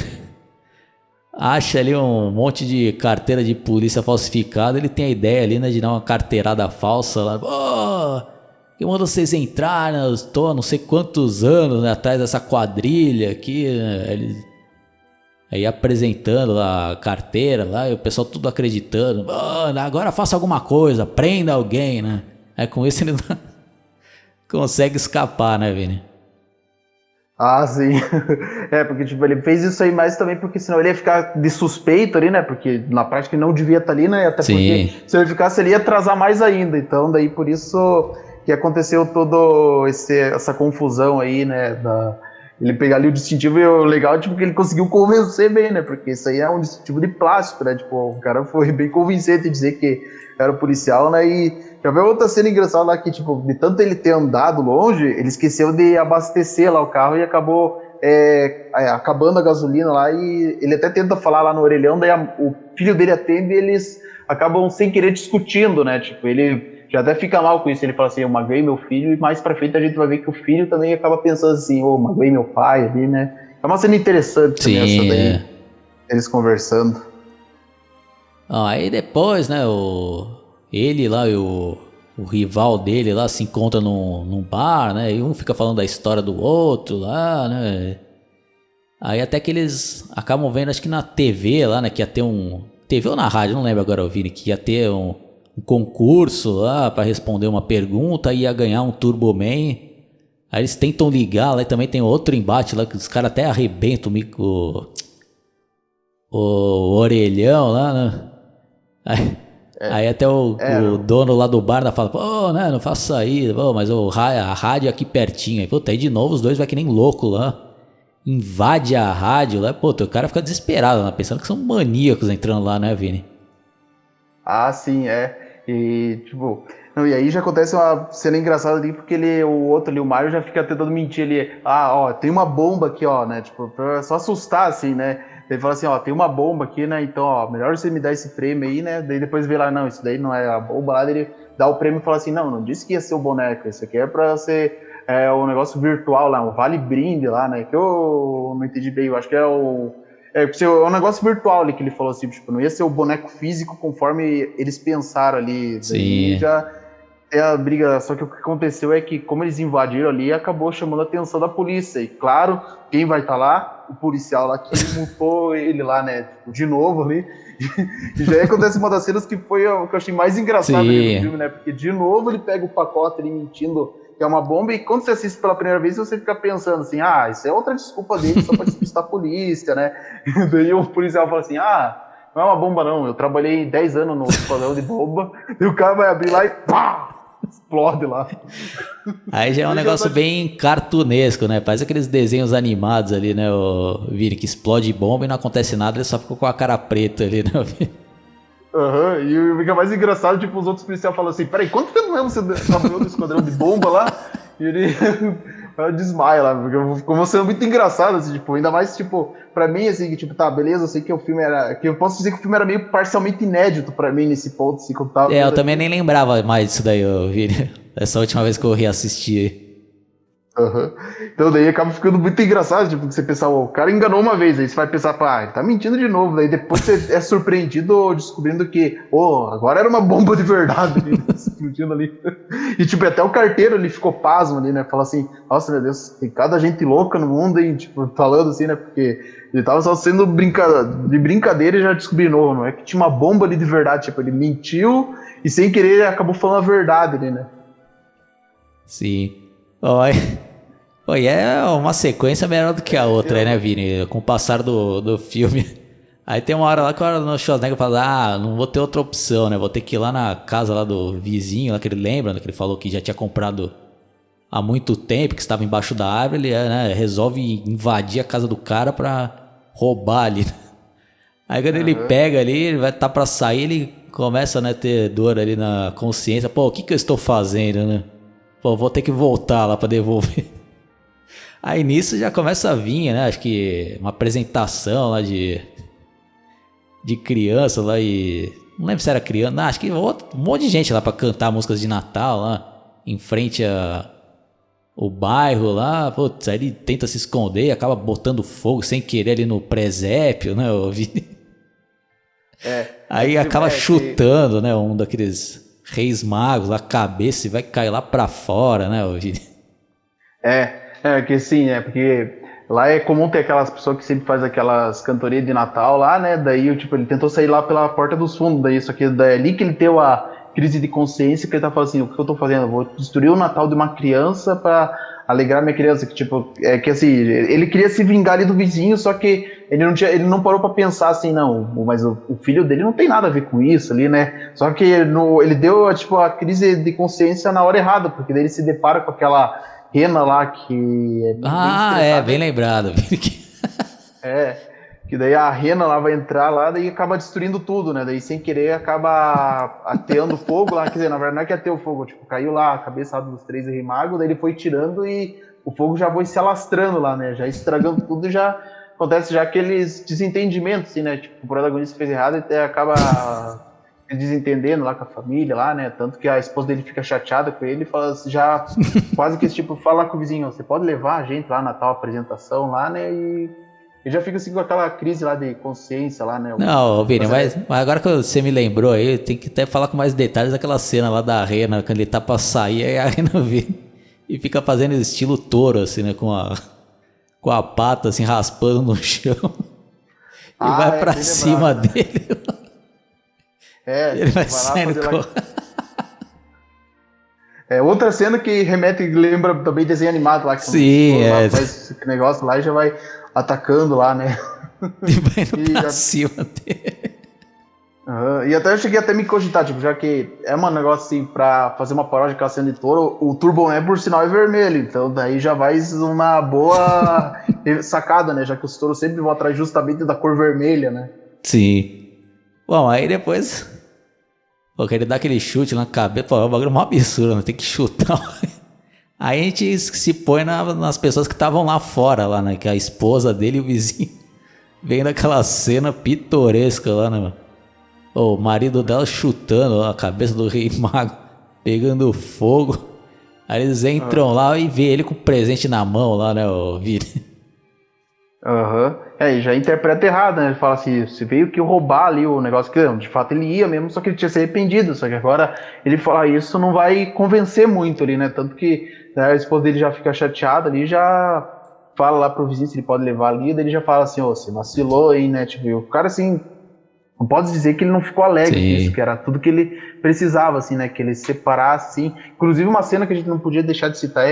acha ali um monte de carteira de polícia falsificada. Ele tem a ideia ali, né? De dar uma carteirada falsa lá. Oh, que manda vocês entrar, né? Eu estou há não sei quantos anos, né, atrás dessa quadrilha aqui. Né? Aí apresentando lá a carteira lá, e o pessoal tudo acreditando. Oh, agora faça alguma coisa, prenda alguém, né? Aí com isso ele não consegue escapar, né, Vini? Ah, sim. É, porque tipo, ele fez isso aí mais também porque senão ele ia ficar de suspeito ali, né? Porque na prática ele não devia estar ali, né? Até porque Sim. se ele ficasse ele ia atrasar mais ainda. Então, daí por isso que aconteceu todo essa confusão aí, né? Ele pegar ali o distintivo e o legal é tipo, que ele conseguiu convencer bem, né? Porque isso aí é um distintivo de plástico, né? Tipo, o cara foi bem convincente em dizer que era policial, né? E já veio outra cena engraçada lá que, tipo, de tanto ele ter andado longe, ele esqueceu de abastecer lá o carro e acabou acabando a gasolina lá e ele até tenta falar lá no orelhão, daí o filho dele atende e eles acabam sem querer discutindo, né? Tipo, ele já até fica mal com isso, ele fala assim, eu magoei meu filho e mais pra frente a gente vai ver que o filho também acaba pensando assim, magoei meu pai ali, né? É uma cena interessante também essa Sim, daí, é. eles conversando. Aí depois, né, ele lá e o rival dele lá se encontram num bar, né? E um fica falando da história do outro lá, né? Aí até que eles acabam vendo, acho que na TV lá, né? Que ia ter um. TV ou na rádio, não lembro agora, Vini, que ia ter um concurso lá pra responder uma pergunta e ia ganhar um Turboman. Aí eles tentam ligar lá e também tem outro embate lá que os caras até arrebentam o orelhão lá, né? Aí até o É, dono lá do bar ainda fala, pô, né, não faça isso aí, pô, mas a rádio é aqui pertinho. Aí, pô, tá aí de novo, os dois vai que nem louco lá. Invade a rádio lá, pô, o cara fica desesperado, né, pensando que são maníacos entrando lá, né, Vini? Ah, sim, é. E, tipo, não, e aí já acontece uma cena engraçada ali, porque o outro ali, o Mario, já fica tentando mentir ali. Ah, ó, tem uma bomba aqui, ó, né? Tipo, pra só assustar, assim, né? Ele fala assim, ó, tem uma bomba aqui, né? Então, ó, melhor você me dar esse prêmio aí, né? Daí depois vê lá, não, isso daí não é a bomba lá, daí ele dá o prêmio e fala assim, não, não disse que ia ser o boneco, isso aqui é pra ser um negócio virtual lá, um vale brinde lá, né? Que eu não entendi bem, eu acho que é um negócio virtual ali que ele falou assim, tipo, não ia ser o boneco físico conforme eles pensaram ali. Daí Sim. já. É a briga, só que o que aconteceu é que, como eles invadiram ali, acabou chamando a atenção da polícia. E claro, quem vai estar lá? O policial lá que multou ele lá, né? Tipo, de novo ali. E já acontece uma das cenas que foi o que eu achei mais engraçado ali no filme, né? Porque de novo ele pega o pacote ali mentindo que é uma bomba, e quando você assiste pela primeira vez, você fica pensando assim, isso é outra desculpa dele só pra despistar a polícia, né? E daí o policial fala assim, não é uma bomba não, eu trabalhei 10 anos no esquadrão de bomba, e o cara vai abrir lá e pá! Explode lá. Aí já é um negócio bem cartunesco, né? Parece aqueles desenhos animados ali, né? O Vini, que explode bomba e não acontece nada, ele só fica com a cara preta ali, né? E fica mais engraçado, tipo, os outros policiais falam assim, peraí, quanto tempo mesmo você trabalhou no esquadrão de bomba lá? E ele desmaia lá, porque ficou uma cena muito engraçada, assim, tipo, ainda mais, tipo, pra mim, assim, que, tipo, tá, beleza, eu sei que o filme era, que eu posso dizer que o filme era meio parcialmente inédito pra mim nesse ponto, assim, que eu tava... eu também nem lembrava mais disso daí, Vini, essa última vez que eu reassisti. Então daí acaba ficando muito engraçado, tipo, você pensar, o cara enganou uma vez, aí você vai pensar, ele tá mentindo de novo, daí depois você é surpreendido descobrindo que, agora era uma bomba de verdade ali, explodindo ali. E tipo, até o carteiro ele ficou pasmo ali, né, fala assim, nossa, meu Deus, tem cada gente louca no mundo, e tipo, falando assim, né, porque ele tava só sendo de brincadeira e já descobriu novo, não é que tinha uma bomba ali de verdade, tipo, ele mentiu e sem querer ele acabou falando a verdade ali, né. Sim. É uma sequência melhor do que a outra, né, Vini? Com o passar do filme. Aí tem uma hora lá que o Arnold Schwarzenegger fala, não vou ter outra opção, né? Vou ter que ir lá na casa lá do vizinho, lá que ele lembra, né? Que ele falou que já tinha comprado há muito tempo, que estava embaixo da árvore. Ele resolve invadir a casa do cara pra roubar ali. Aí quando ele pega ali, ele vai estar pra sair, ele começa a ter dor ali na consciência. Pô, o que eu estou fazendo, né? Pô, vou ter que voltar lá pra devolver. Aí nisso já começa a vir, né? Acho que uma apresentação lá de criança lá e... Não lembro se era criança. Não, acho que um monte de gente lá pra cantar músicas de Natal lá. Em frente o bairro lá. Putz, aí ele tenta se esconder e acaba botando fogo sem querer ali no presépio, né? Aí acaba chutando, né? Um daqueles reis magos, a cabeça, e vai cair lá pra fora, né? Que sim, né? Porque lá é comum ter aquelas pessoas que sempre faz aquelas cantorias de Natal lá, né? Daí, tipo, ele tentou sair lá pela porta dos fundos, daí, só que daí ali que ele teve a crise de consciência, que ele tá falando assim, o que eu tô fazendo? Eu vou destruir o Natal de uma criança pra alegrar minha criança, que tipo, que assim, ele queria se vingar ali do vizinho, só que ele não parou pra pensar assim, não, mas o filho dele não tem nada a ver com isso ali, né? Só que ele deu, tipo, a crise de consciência na hora errada, porque daí ele se depara com aquela rena lá que bem lembrado. Que daí a rena lá vai entrar lá, daí acaba destruindo tudo, né? Daí sem querer acaba ateando fogo lá, quer dizer, na verdade não é que ateou fogo, tipo, caiu lá a cabeça dos 3 Rei Mago, daí ele foi tirando e o fogo já foi se alastrando lá, né? Já estragando tudo e já acontece já aqueles desentendimentos, assim, né? Tipo, o protagonista fez errado e até acaba desentendendo lá com a família lá, né? Tanto que a esposa dele fica chateada com ele e fala, já quase que tipo, fala com o vizinho, você pode levar a gente lá na tal apresentação lá, né? E já fica assim com aquela crise lá de consciência lá, né? Não, Vini, mas agora que você me lembrou aí, tem que até falar com mais detalhes daquela cena lá da rena, quando ele tá pra sair, aí a rena vem e fica fazendo estilo touro, assim, né? Com a pata, assim, raspando no chão. E vai pra cima dele. Ele vai saindo outra cena que lembra também desenho animado lá. Que sim, faz esse negócio lá e já vai atacando lá, né? E vai indo pra cima dele. E até eu cheguei até me cogitar, tipo, já que é um negócio assim, pra fazer uma paródia com a cena de touro, o Turbo Man, por sinal, é vermelho, então daí já vai uma boa sacada, né? Já que os touros sempre vão atrás justamente da cor vermelha, né? Sim. Bom, aí depois... Pô, ele dá aquele chute na cabeça, pô, é um bagulho mó absurdo, né? Tem que chutar. Aí a gente se põe nas pessoas que estavam lá fora, lá, né? Que a esposa dele e o vizinho vendo aquela cena pitoresca lá, né, mano? O marido dela chutando a cabeça do Rei Mago, pegando fogo. Aí eles entram lá e vê ele com o presente na mão lá, né, o Vini? Aham. E já interpreta errado, né? Ele fala assim, você veio que roubar ali o negócio que de fato ele ia mesmo, só que ele tinha se arrependido, só que agora ele falar isso não vai convencer muito ali, né? Tanto que, né, a esposa dele já fica chateada ali, já fala lá pro vizinho se ele pode levar ali, daí ele já fala assim, ô, você vacilou aí, né? Tipo, e o cara assim, não pode dizer que ele não ficou alegre com isso, Sim. que era tudo que ele precisava, assim, né? Que ele se separasse, assim. Inclusive, uma cena que a gente não podia deixar de citar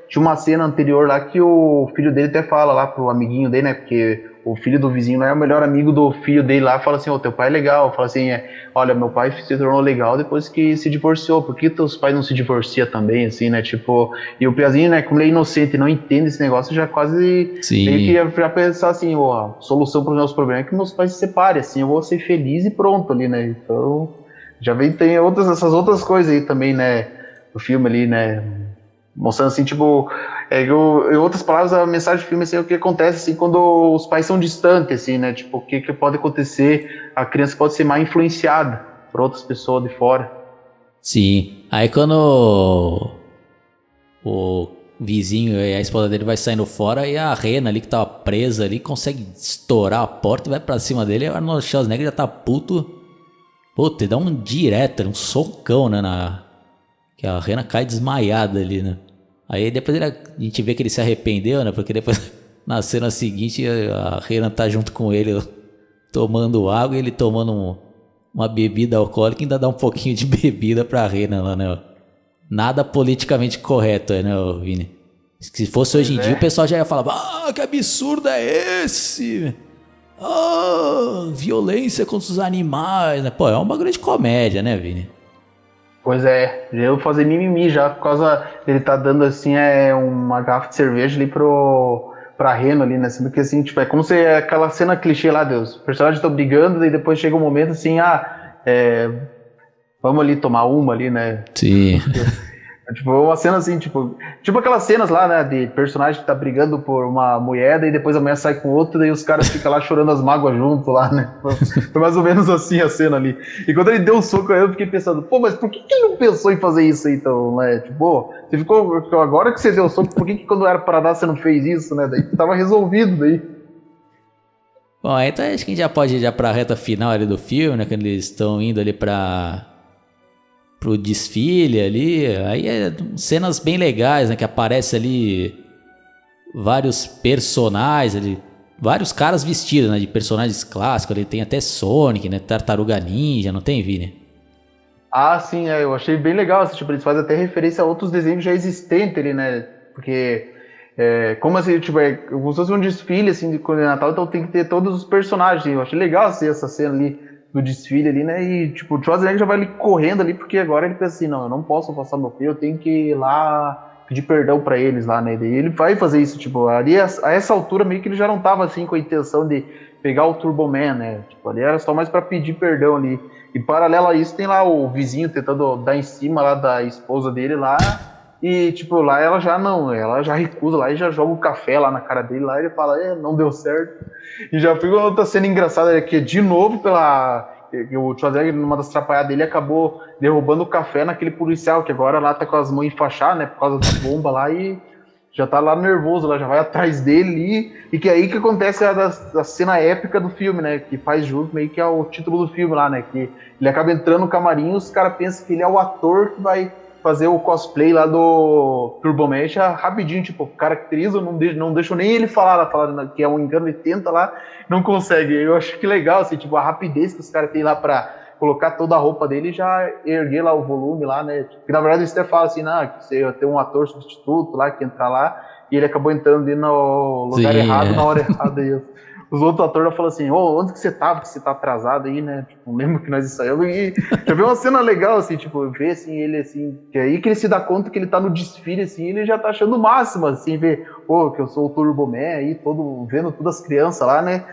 tinha uma cena anterior lá que o filho dele até fala lá pro amiguinho dele, né? Porque o filho do vizinho lá é o melhor amigo do filho dele lá, fala assim, ô, teu pai é legal. Fala assim, olha, meu pai se tornou legal depois que se divorciou. Por que teus pais não se divorciam também, assim, né? Tipo, e o Piazinho, né, como ele é inocente e não entende esse negócio, já quase meio que Sim. já pensar assim, ó, a solução para os meus problemas é que meus pais se separem, assim, eu vou ser feliz e pronto ali, né? Então, já vem, tem essas outras coisas aí também, né, do filme ali, né? Mostrando assim, tipo, em outras palavras, a mensagem do filme assim, é o que acontece assim, quando os pais são distantes, assim, né? Tipo, o que pode acontecer, a criança pode ser mal influenciada por outras pessoas de fora. Sim. Aí quando o vizinho e a esposa dele vai saindo fora e a rena ali que tava presa ali consegue estourar a porta e vai pra cima dele e o Arnold Schwarzenegger já tá puto. Puta, e dá um direto, um socão, né, que a rena cai desmaiada ali, né. Aí depois a gente vê que ele se arrependeu, né, porque depois na cena seguinte a rena tá junto com ele tomando água e ele tomando uma bebida alcoólica e ainda dá um pouquinho de bebida pra rena lá, né. Nada politicamente correto, né, Vini? Se fosse hoje Pois em dia, o é. pessoal já ia falar: ah, que absurdo é esse? Ah, violência contra os animais, né? Pô, é uma grande comédia, né, Vini? Pois é, já eu fazer mimimi já, por causa dele tá dando assim, uma garrafa de cerveja ali pra Reno ali, né? Assim, porque assim, tipo, é como se é aquela cena clichê lá, Deus. Os personagens estão brigando, daí depois chega um momento assim, vamos ali tomar uma ali, né? Sim. Tipo, uma cena assim, tipo aquelas cenas lá, né, de personagem que tá brigando por uma moeda e depois a mulher sai com outro, daí os caras ficam lá chorando as mágoas junto lá, né? Foi mais ou menos assim a cena ali. E quando ele deu um soco, eu fiquei pensando, pô, mas por que ele não pensou em fazer isso aí, então, né? Tipo, você ficou, agora que você deu o soco, por que quando era pra dar você não fez isso, né? Daí tava resolvido daí. Bom, então acho que a gente já pode ir já pra reta final ali do filme, né? Quando eles estão indo ali pro desfile ali. Aí é cenas bem legais, né? Que aparece ali vários personagens ali. Vários caras vestidos, né? De personagens clássicos. Ele tem até Sonic, né? Tartaruga Ninja, não tem, Vini? Ah, sim, eu achei bem legal, assim, tipo, eles fazem até referência a outros desenhos já existentes ali, né? Porque, como assim, tipo, como se fosse um desfile, assim, de Natal, então tem que ter todos os personagens. Eu achei legal, assim, essa cena ali do desfile ali, né? E, tipo, o Schwarzenegger já vai ali correndo ali, porque agora ele pensa assim, não, eu não posso passar meu filho, eu tenho que ir lá pedir perdão pra eles lá, né? E ele vai fazer isso, tipo, ali a essa altura meio que ele já não tava, assim, com a intenção de pegar o Turbo Man, né? Tipo, ali era só mais pra pedir perdão ali. E paralelo a isso, tem lá o vizinho tentando dar em cima lá da esposa dele lá. E, tipo, lá ela já recusa lá e já joga o café lá na cara dele lá. E ele fala, não deu certo. E já fica uma outra cena engraçada que, de novo, o Schwarzenegger, numa das atrapalhadas dele, acabou derrubando o café naquele policial, que agora lá tá com as mãos enfaixadas, né, por causa da bomba lá e já tá lá nervoso, lá já vai atrás dele e que é aí que acontece a cena épica do filme, né, que faz junto meio que é o título do filme lá, né, que ele acaba entrando no camarim e os caras pensam que ele é o ator que vai fazer o cosplay lá do Turbo Man, já rapidinho, tipo, caracteriza, não deixa nem ele falar que é um engano, ele tenta lá, não consegue. Eu acho que legal, assim, tipo, a rapidez que os caras têm lá pra colocar toda a roupa dele e já erguer lá o volume lá, né? Que na verdade eles até falam assim, que você tem um ator substituto lá que entra lá e ele acabou entrando ali no lugar Sim, errado, na é. hora errada. E os outros atores já falam assim, onde que você tava, que você tá atrasado aí, né? Tipo, não lembro que nós ensaiamos. E já viu uma cena legal, assim, tipo, ver assim, ele assim, que é aí que ele se dá conta que ele tá no desfile, assim, ele já tá achando o máximo, assim, ver, que eu sou o Turbo Man aí, vendo todas as crianças lá, né?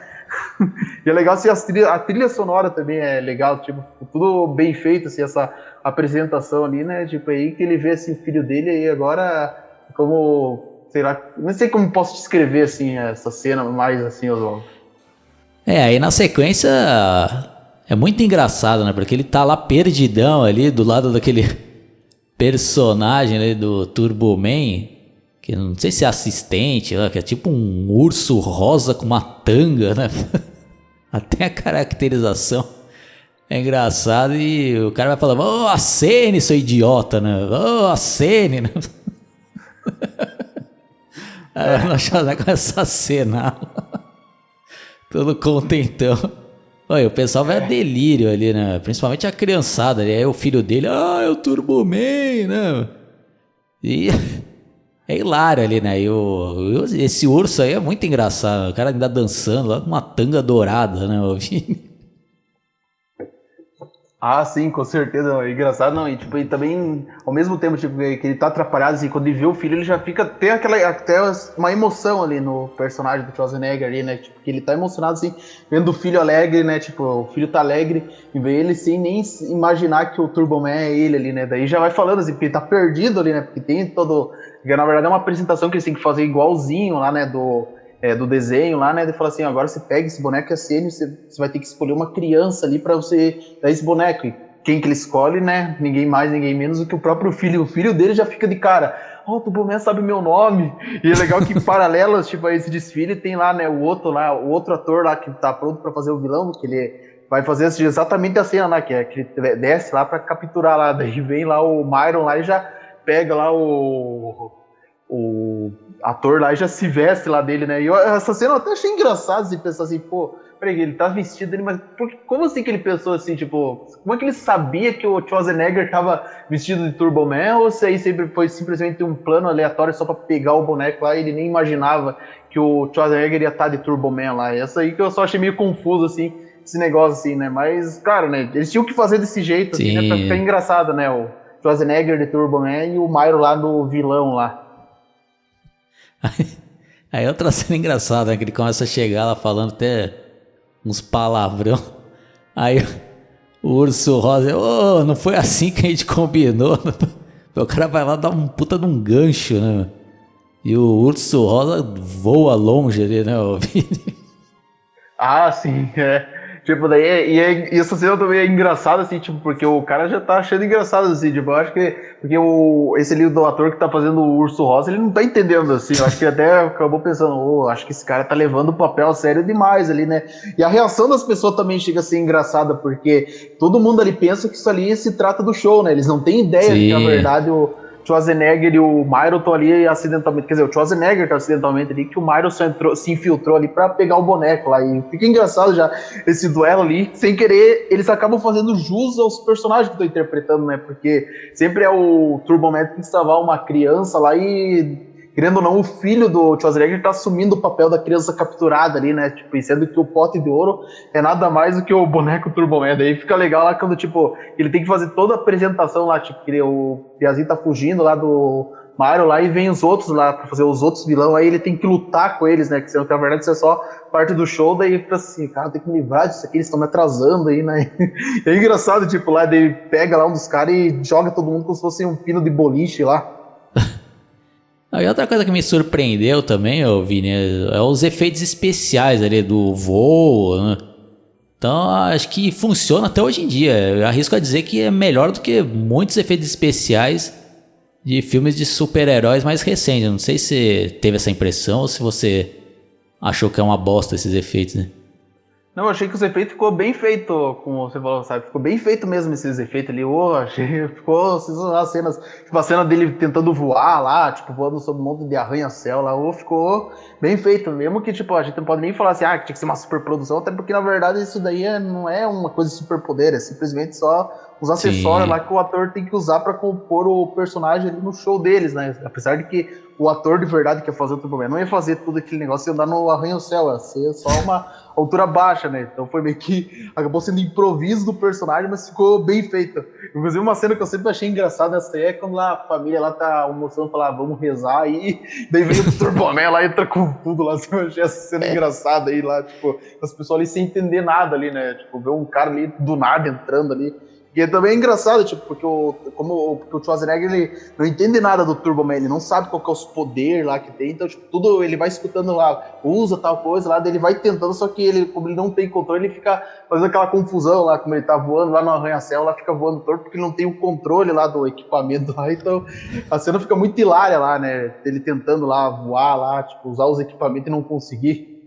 E é legal assim, a trilha sonora também é legal, tipo, tudo bem feito, assim, essa apresentação ali, né? Tipo, aí que ele vê assim, o filho dele aí agora, como, sei lá, não sei como posso descrever assim, essa cena mais assim, Oswaldo. Aí na sequência é muito engraçado, né? Porque ele tá lá perdidão ali do lado daquele personagem ali do Turbo Man, que não sei se é assistente, que é tipo um urso rosa com uma tanga, né? Até a caracterização é engraçado e o cara vai falando, ô, acene, seu idiota, né? Ô, acene, né? Aí o Schwarzenegger começa a acenar, todo contentão. Olha, o pessoal vai a delírio ali, né? Principalmente a criançada ali. Aí o filho dele, é o Turbo Man, né? E é hilário ali, né? Esse urso aí é muito engraçado. O cara ainda dançando lá com uma tanga dourada, né? Ah, sim, com certeza. É engraçado, não. E, tipo, e também, ao mesmo tempo, tipo, que ele tá atrapalhado, assim, quando ele vê o filho, ele já fica. Tem até uma emoção ali no personagem do Schwarzenegger ali, né? Tipo, que ele tá emocionado, assim, vendo o filho alegre, né? Tipo, o filho tá alegre e vê ele sem nem imaginar que o Turbo Man é ele ali, né? Daí já vai falando, assim, porque ele tá perdido ali, né? Porque tem todo. Porque, na verdade, é uma apresentação que eles têm que fazer igualzinho lá, né? Do desenho lá, né? Ele fala assim, agora você pega esse boneco e acene, você vai ter que escolher uma criança ali pra você dar esse boneco. E quem que ele escolhe, né? Ninguém mais, ninguém menos do que o próprio filho. O filho dele já fica de cara, o Turbo Man sabe meu nome. E é legal que paralelas, tipo, a esse desfile tem lá, né? O outro ator lá que tá pronto pra fazer o vilão, que ele vai fazer exatamente a cena lá, que ele desce lá pra capturar lá. Daí vem lá o Myron lá e já pega lá o ator lá e já se veste lá dele, né? E essa cena eu até achei engraçado, assim, pensar assim, pô, peraí, ele tá vestido ali, mas como assim que ele pensou assim, tipo, como é que ele sabia que o Schwarzenegger tava vestido de Turbo Man, ou se aí sempre foi simplesmente um plano aleatório só pra pegar o boneco lá e ele nem imaginava que o Schwarzenegger ia estar de Turbo Man lá? Essa aí que eu só achei meio confuso, assim, esse negócio, assim, né? Mas, claro, né, eles tinham que fazer desse jeito, assim, né, pra ficar engraçado, né? O Schwarzenegger de Turbo Man e o Myro lá do vilão lá. Aí outra cena engraçada, né? Que ele começa a chegar lá falando até uns palavrão. Aí o urso rosa, não foi assim que a gente combinou. O cara vai lá dar um puta de um gancho, né? E o urso rosa voa longe ali, né? Ah, sim, é. Tipo, daí, e essa cena também é engraçada, assim, tipo, porque o cara já tá achando engraçado, assim, tipo, eu acho que, porque esse ali do ator que tá fazendo o Urso Rosa, ele não tá entendendo, assim, eu acho que até acabou pensando, acho que esse cara tá levando o papel a sério demais ali, né, e a reação das pessoas também chega a ser engraçada, porque todo mundo ali pensa que isso ali se trata do show, né, eles não têm ideia de que, na verdade, o Schwarzenegger e o Myron estão ali acidentalmente, quer dizer, o Schwarzenegger tá acidentalmente ali, que o Myron se infiltrou ali pra pegar o boneco lá, e fica engraçado já esse duelo ali, sem querer, eles acabam fazendo jus aos personagens que estão interpretando, né, porque sempre é o Turbo Man que tem que salvar uma criança lá e, querendo ou não, o filho do Schwarzenegger tá assumindo o papel da criança capturada ali, né, tipo, e sendo que o pote de ouro é nada mais do que o boneco Turbo Man. Daí fica legal lá quando, tipo, ele tem que fazer toda a apresentação lá, tipo, que o Piazinho tá fugindo lá do Mario lá e vem os outros lá pra fazer os outros vilão, aí ele tem que lutar com eles, né, que na verdade isso é só parte do show, daí fica assim, cara, tem que me livrar disso aqui, eles estão me atrasando aí, né. É engraçado, tipo, lá ele pega lá um dos caras e joga todo mundo como se fosse um pino de boliche lá. E outra coisa que me surpreendeu também, Vini, é os efeitos especiais ali do voo, né? Então acho que funciona até hoje em dia. Eu arrisco a dizer que é melhor do que muitos efeitos especiais de filmes de super-heróis mais recentes. Eu não sei se você teve essa impressão ou se você achou que é uma bosta esses efeitos, né? Não, eu achei que os efeitos ficou bem feito, como você falou, sabe? Ficou bem feito mesmo esses efeitos ali. Achei, ficou as cenas, tipo a cena dele tentando voar lá, tipo, voando sobre um monte de arranha-céu lá, ficou bem feito. Mesmo que, tipo, a gente não pode nem falar assim, que tinha que ser uma superprodução, até porque, na verdade, isso daí não é uma coisa de superpoder, é simplesmente só os acessórios lá que o ator tem que usar pra compor o personagem ali no show deles, né? Apesar de que o ator de verdade que ia fazer o Turbo Man não ia fazer tudo aquele negócio e andar no arranha-céu, ia ser só uma altura baixa, né? Então foi meio que acabou sendo improviso do personagem, mas ficou bem feito. Inclusive uma cena que eu sempre achei engraçada essa aí é quando lá, a família lá tá almoçando, fala, vamos rezar aí, daí vem o Turbo Man lá, entra com tudo lá, eu achei essa cena engraçada aí lá, tipo, as pessoas ali sem entender nada ali, né? Tipo, ver um cara ali do nada entrando ali. E também é engraçado, tipo, porque porque o Schwarzenegger, ele não entende nada do Turbo Man, ele não sabe qual que é os poderes lá que tem, então, tipo, tudo ele vai escutando lá, usa tal coisa lá, daí ele vai tentando, só que ele, como ele não tem controle, ele fica fazendo aquela confusão lá, como ele tá voando lá no arranha-céu, lá fica voando torto, porque ele não tem o controle lá do equipamento lá, então a cena fica muito hilária lá, né, ele tentando lá voar lá, tipo, usar os equipamentos e não conseguir.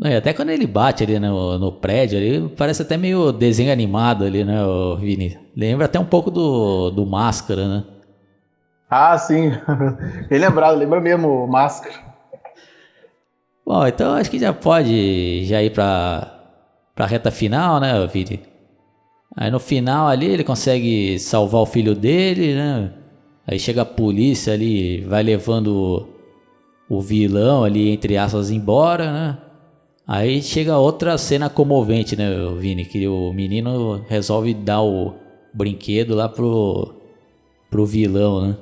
Até quando ele bate ali no prédio, ele parece até meio desenho animado ali, né, o Vini? Lembra até um pouco do Máscara, né? Ah, sim, bem lembrado, lembra mesmo o Máscara. Bom, então acho que já pode já ir pra reta final, né, Vini? Aí no final ali ele consegue salvar o filho dele, né? Aí chega a polícia ali, vai levando o vilão ali, entre aspas, embora, né? Aí chega outra cena comovente, né, Vini? Que o menino resolve dar o brinquedo lá pro vilão, né?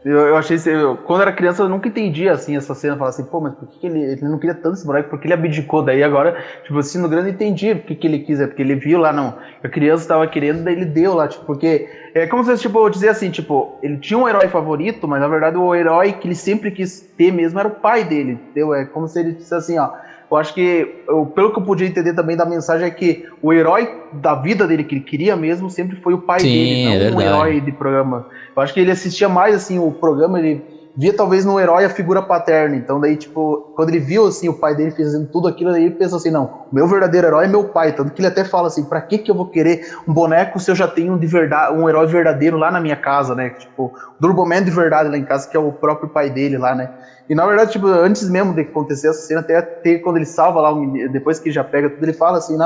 Eu achei, quando era criança eu nunca entendia assim essa cena, eu falava assim, pô, mas por que ele não queria tanto esse boneco, por que ele abdicou? Daí agora, tipo assim, no grande eu entendi por que ele quis, porque ele viu lá, não, a criança estava querendo, daí ele deu lá, tipo, porque é como se, tipo, dizer assim, tipo, ele tinha um herói favorito, mas na verdade o herói que ele sempre quis ter mesmo era o pai dele, entendeu? É como se ele dissesse assim, ó, eu acho que, pelo que eu podia entender também da mensagem, é que o herói da vida dele, que ele queria mesmo, sempre foi o pai dele, não É um herói de programa. Eu acho que ele assistia mais, assim, o programa, ele via talvez no herói a figura paterna. Então daí, tipo, quando ele viu, assim, o pai dele fazendo tudo aquilo, daí ele pensou assim, não, o meu verdadeiro herói é meu pai. Tanto que ele até fala assim, pra que eu vou querer um boneco se eu já tenho de verdade, um herói verdadeiro lá na minha casa, né? Tipo, o Turbo Man de verdade lá em casa, que é o próprio pai dele lá, né? E na verdade, tipo, antes mesmo de acontecer essa cena, até quando ele salva lá, depois que já pega tudo, ele fala assim,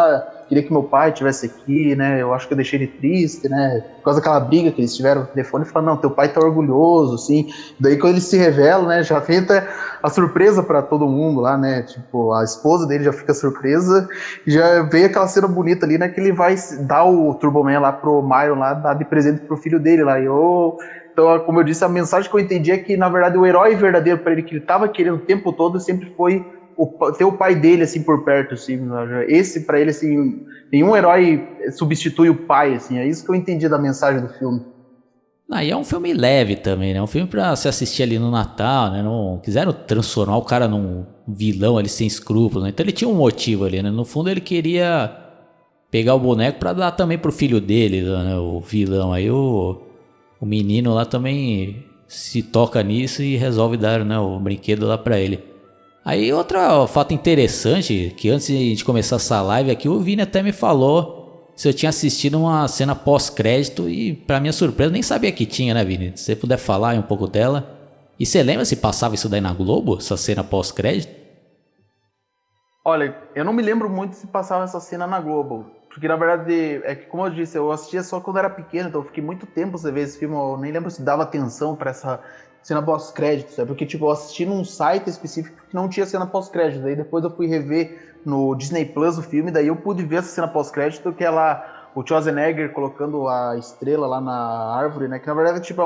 queria que meu pai estivesse aqui, né, eu acho que eu deixei ele triste, né, por causa daquela briga que eles tiveram no telefone, ele fala, não, teu pai tá orgulhoso, assim, daí quando ele se revela, né, já vem até a surpresa pra todo mundo lá, né, tipo, a esposa dele já fica surpresa, e já vem aquela cena bonita ali, né, que ele vai dar o Turbo Man lá pro Myron lá, dar de presente pro filho dele lá, então, como eu disse, a mensagem que eu entendi é que, na verdade, o herói verdadeiro para ele, que ele estava querendo o tempo todo, sempre foi ter o pai dele, assim, por perto, assim. Esse, para ele, assim, nenhum herói substitui o pai, assim. É isso que eu entendi da mensagem do filme. E é um filme leve também, né? Um filme pra se assistir ali no Natal, né? Não quiseram transformar o cara num vilão ali sem escrúpulos, né? Então ele tinha um motivo ali, né? No fundo ele queria pegar o boneco pra dar também pro filho dele, né? O vilão. Aí o menino lá também se toca nisso e resolve dar, né, o brinquedo lá pra ele. Aí outro fato interessante, que antes de começar essa live aqui, o Vini até me falou se eu tinha assistido uma cena pós-crédito e pra minha surpresa nem sabia que tinha, né, Vini? Se você puder falar um pouco dela. E você lembra se passava isso daí na Globo, essa cena pós-crédito? Olha, eu não me lembro muito se passava essa cena na Globo. Porque, na verdade, é que, como eu disse, eu assistia só quando era pequeno, então eu fiquei muito tempo sem ver esse filme, eu nem lembro se dava atenção pra essa cena pós-crédito, sabe? Porque, tipo, eu assisti num site específico que não tinha cena pós-crédito, daí depois eu fui rever no Disney Plus o filme, daí eu pude ver essa cena pós-crédito, que é lá o Schwarzenegger colocando a estrela lá na árvore, né? Que, na verdade, tipo, é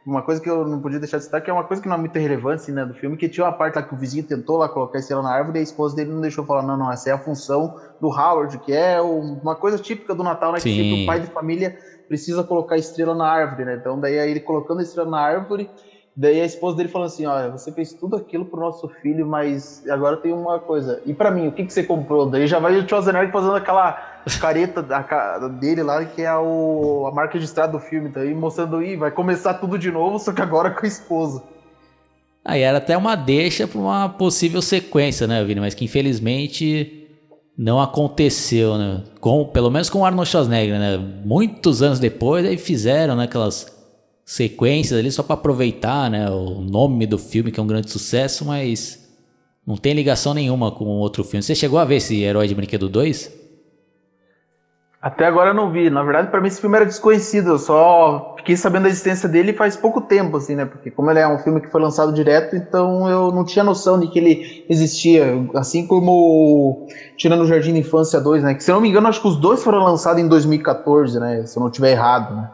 uma coisa que eu não podia deixar de citar, que é uma coisa que não é muito relevante, assim, né, do filme, que tinha uma parte lá que o vizinho tentou lá colocar a estrela na árvore e a esposa dele não deixou, falar, não, essa é a função do Howard, que é uma coisa típica do Natal, né, Sim. que sempre o pai de família precisa colocar a estrela na árvore, né, então daí ele colocando a estrela na árvore, daí a esposa dele falando assim, olha, você fez tudo aquilo pro nosso filho, mas agora tem uma coisa, e pra mim, o que você comprou? Daí já vai o Schwarzenegger fazendo aquela careta dele lá, que é a marca registrada do filme, tá aí mostrando aí, vai começar tudo de novo, só que agora com a esposa. Aí era até uma deixa pra uma possível sequência, né, Vini? Mas que infelizmente não aconteceu, né? Pelo menos com o Arnold Schwarzenegger, né? Muitos anos depois, aí fizeram, né, aquelas sequências ali só pra aproveitar, né, o nome do filme, que é um grande sucesso, mas não tem ligação nenhuma com outro filme. Você chegou a ver esse Herói de Brinquedo 2? Até agora eu não vi. Na verdade, pra mim esse filme era desconhecido. Eu só fiquei sabendo da existência dele faz pouco tempo, assim, né? Porque como ele é um filme que foi lançado direto, então eu não tinha noção de que ele existia. Assim como Tirando o Jardim da Infância 2, né? Que se eu não me engano, acho que os dois foram lançados em 2014, né? Se eu não estiver errado, né?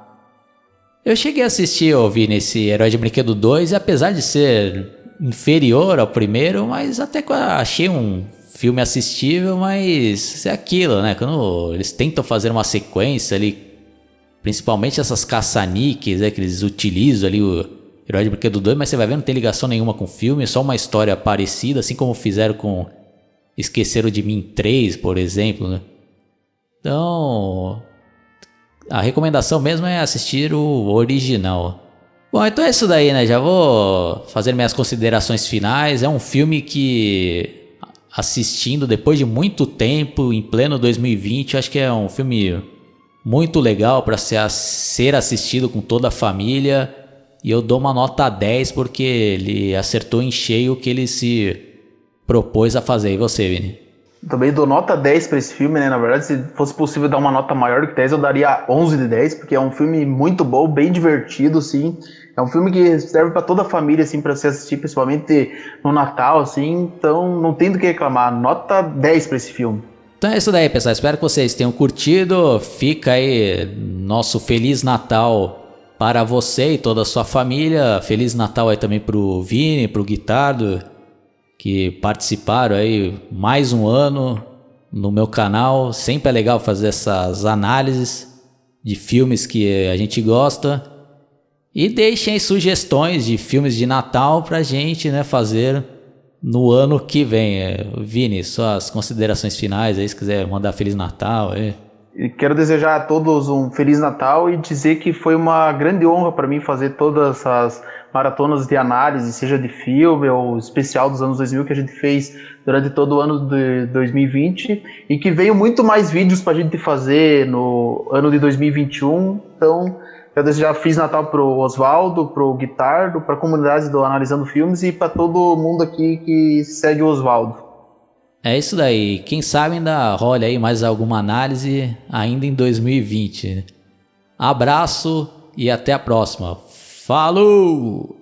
Eu cheguei a assistir, Vini, esse Herói de Brinquedo 2, e apesar de ser inferior ao primeiro, mas até que eu achei um filme assistível, mas é aquilo, né? Quando eles tentam fazer uma sequência ali, principalmente essas caça-níqueis, né, que eles utilizam ali o Herói de Brinquedo 2, mas você vai ver, não tem ligação nenhuma com o filme, é só uma história parecida, assim como fizeram com Esqueceram de Mim 3, por exemplo, né? Então, a recomendação mesmo é assistir o original. Bom, então é isso daí, né? Já vou fazer minhas considerações finais. É um filme que, assistindo depois de muito tempo, em pleno 2020, acho que é um filme muito legal para ser assistido com toda a família. E eu dou uma nota 10 porque ele acertou em cheio o que ele se propôs a fazer. E você, Vini? Também dou nota 10 para esse filme, né? Na verdade, se fosse possível dar uma nota maior do que 10, eu daria 11 de 10, porque é um filme muito bom, bem divertido, sim. É um filme que serve para toda a família, assim, para você assistir, principalmente no Natal, assim. Então, não tem do que reclamar. Nota 10 para esse filme. Então é isso daí, pessoal. Espero que vocês tenham curtido. Fica aí nosso Feliz Natal para você e toda a sua família. Feliz Natal aí também pro Vini, pro Guitardo, que participaram aí mais um ano no meu canal. Sempre é legal fazer essas análises de filmes que a gente gosta. E deixem aí sugestões de filmes de Natal pra gente, né, fazer no ano que vem. Vini, suas considerações finais aí, se quiser mandar Feliz Natal aí. E quero desejar a todos um Feliz Natal e dizer que foi uma grande honra para mim fazer todas as maratonas de análise, seja de filme ou especial dos anos 2000 que a gente fez durante todo o ano de 2020 e que veio muito mais vídeos para a gente fazer no ano de 2021. Então, eu desejar Feliz Natal pro Oswaldo, pro Guitardo, para a comunidade do Analisando Filmes e para todo mundo aqui que segue o Oswaldo. É isso daí. Quem sabe ainda rola aí mais alguma análise ainda em 2020. Abraço e até a próxima. Falou!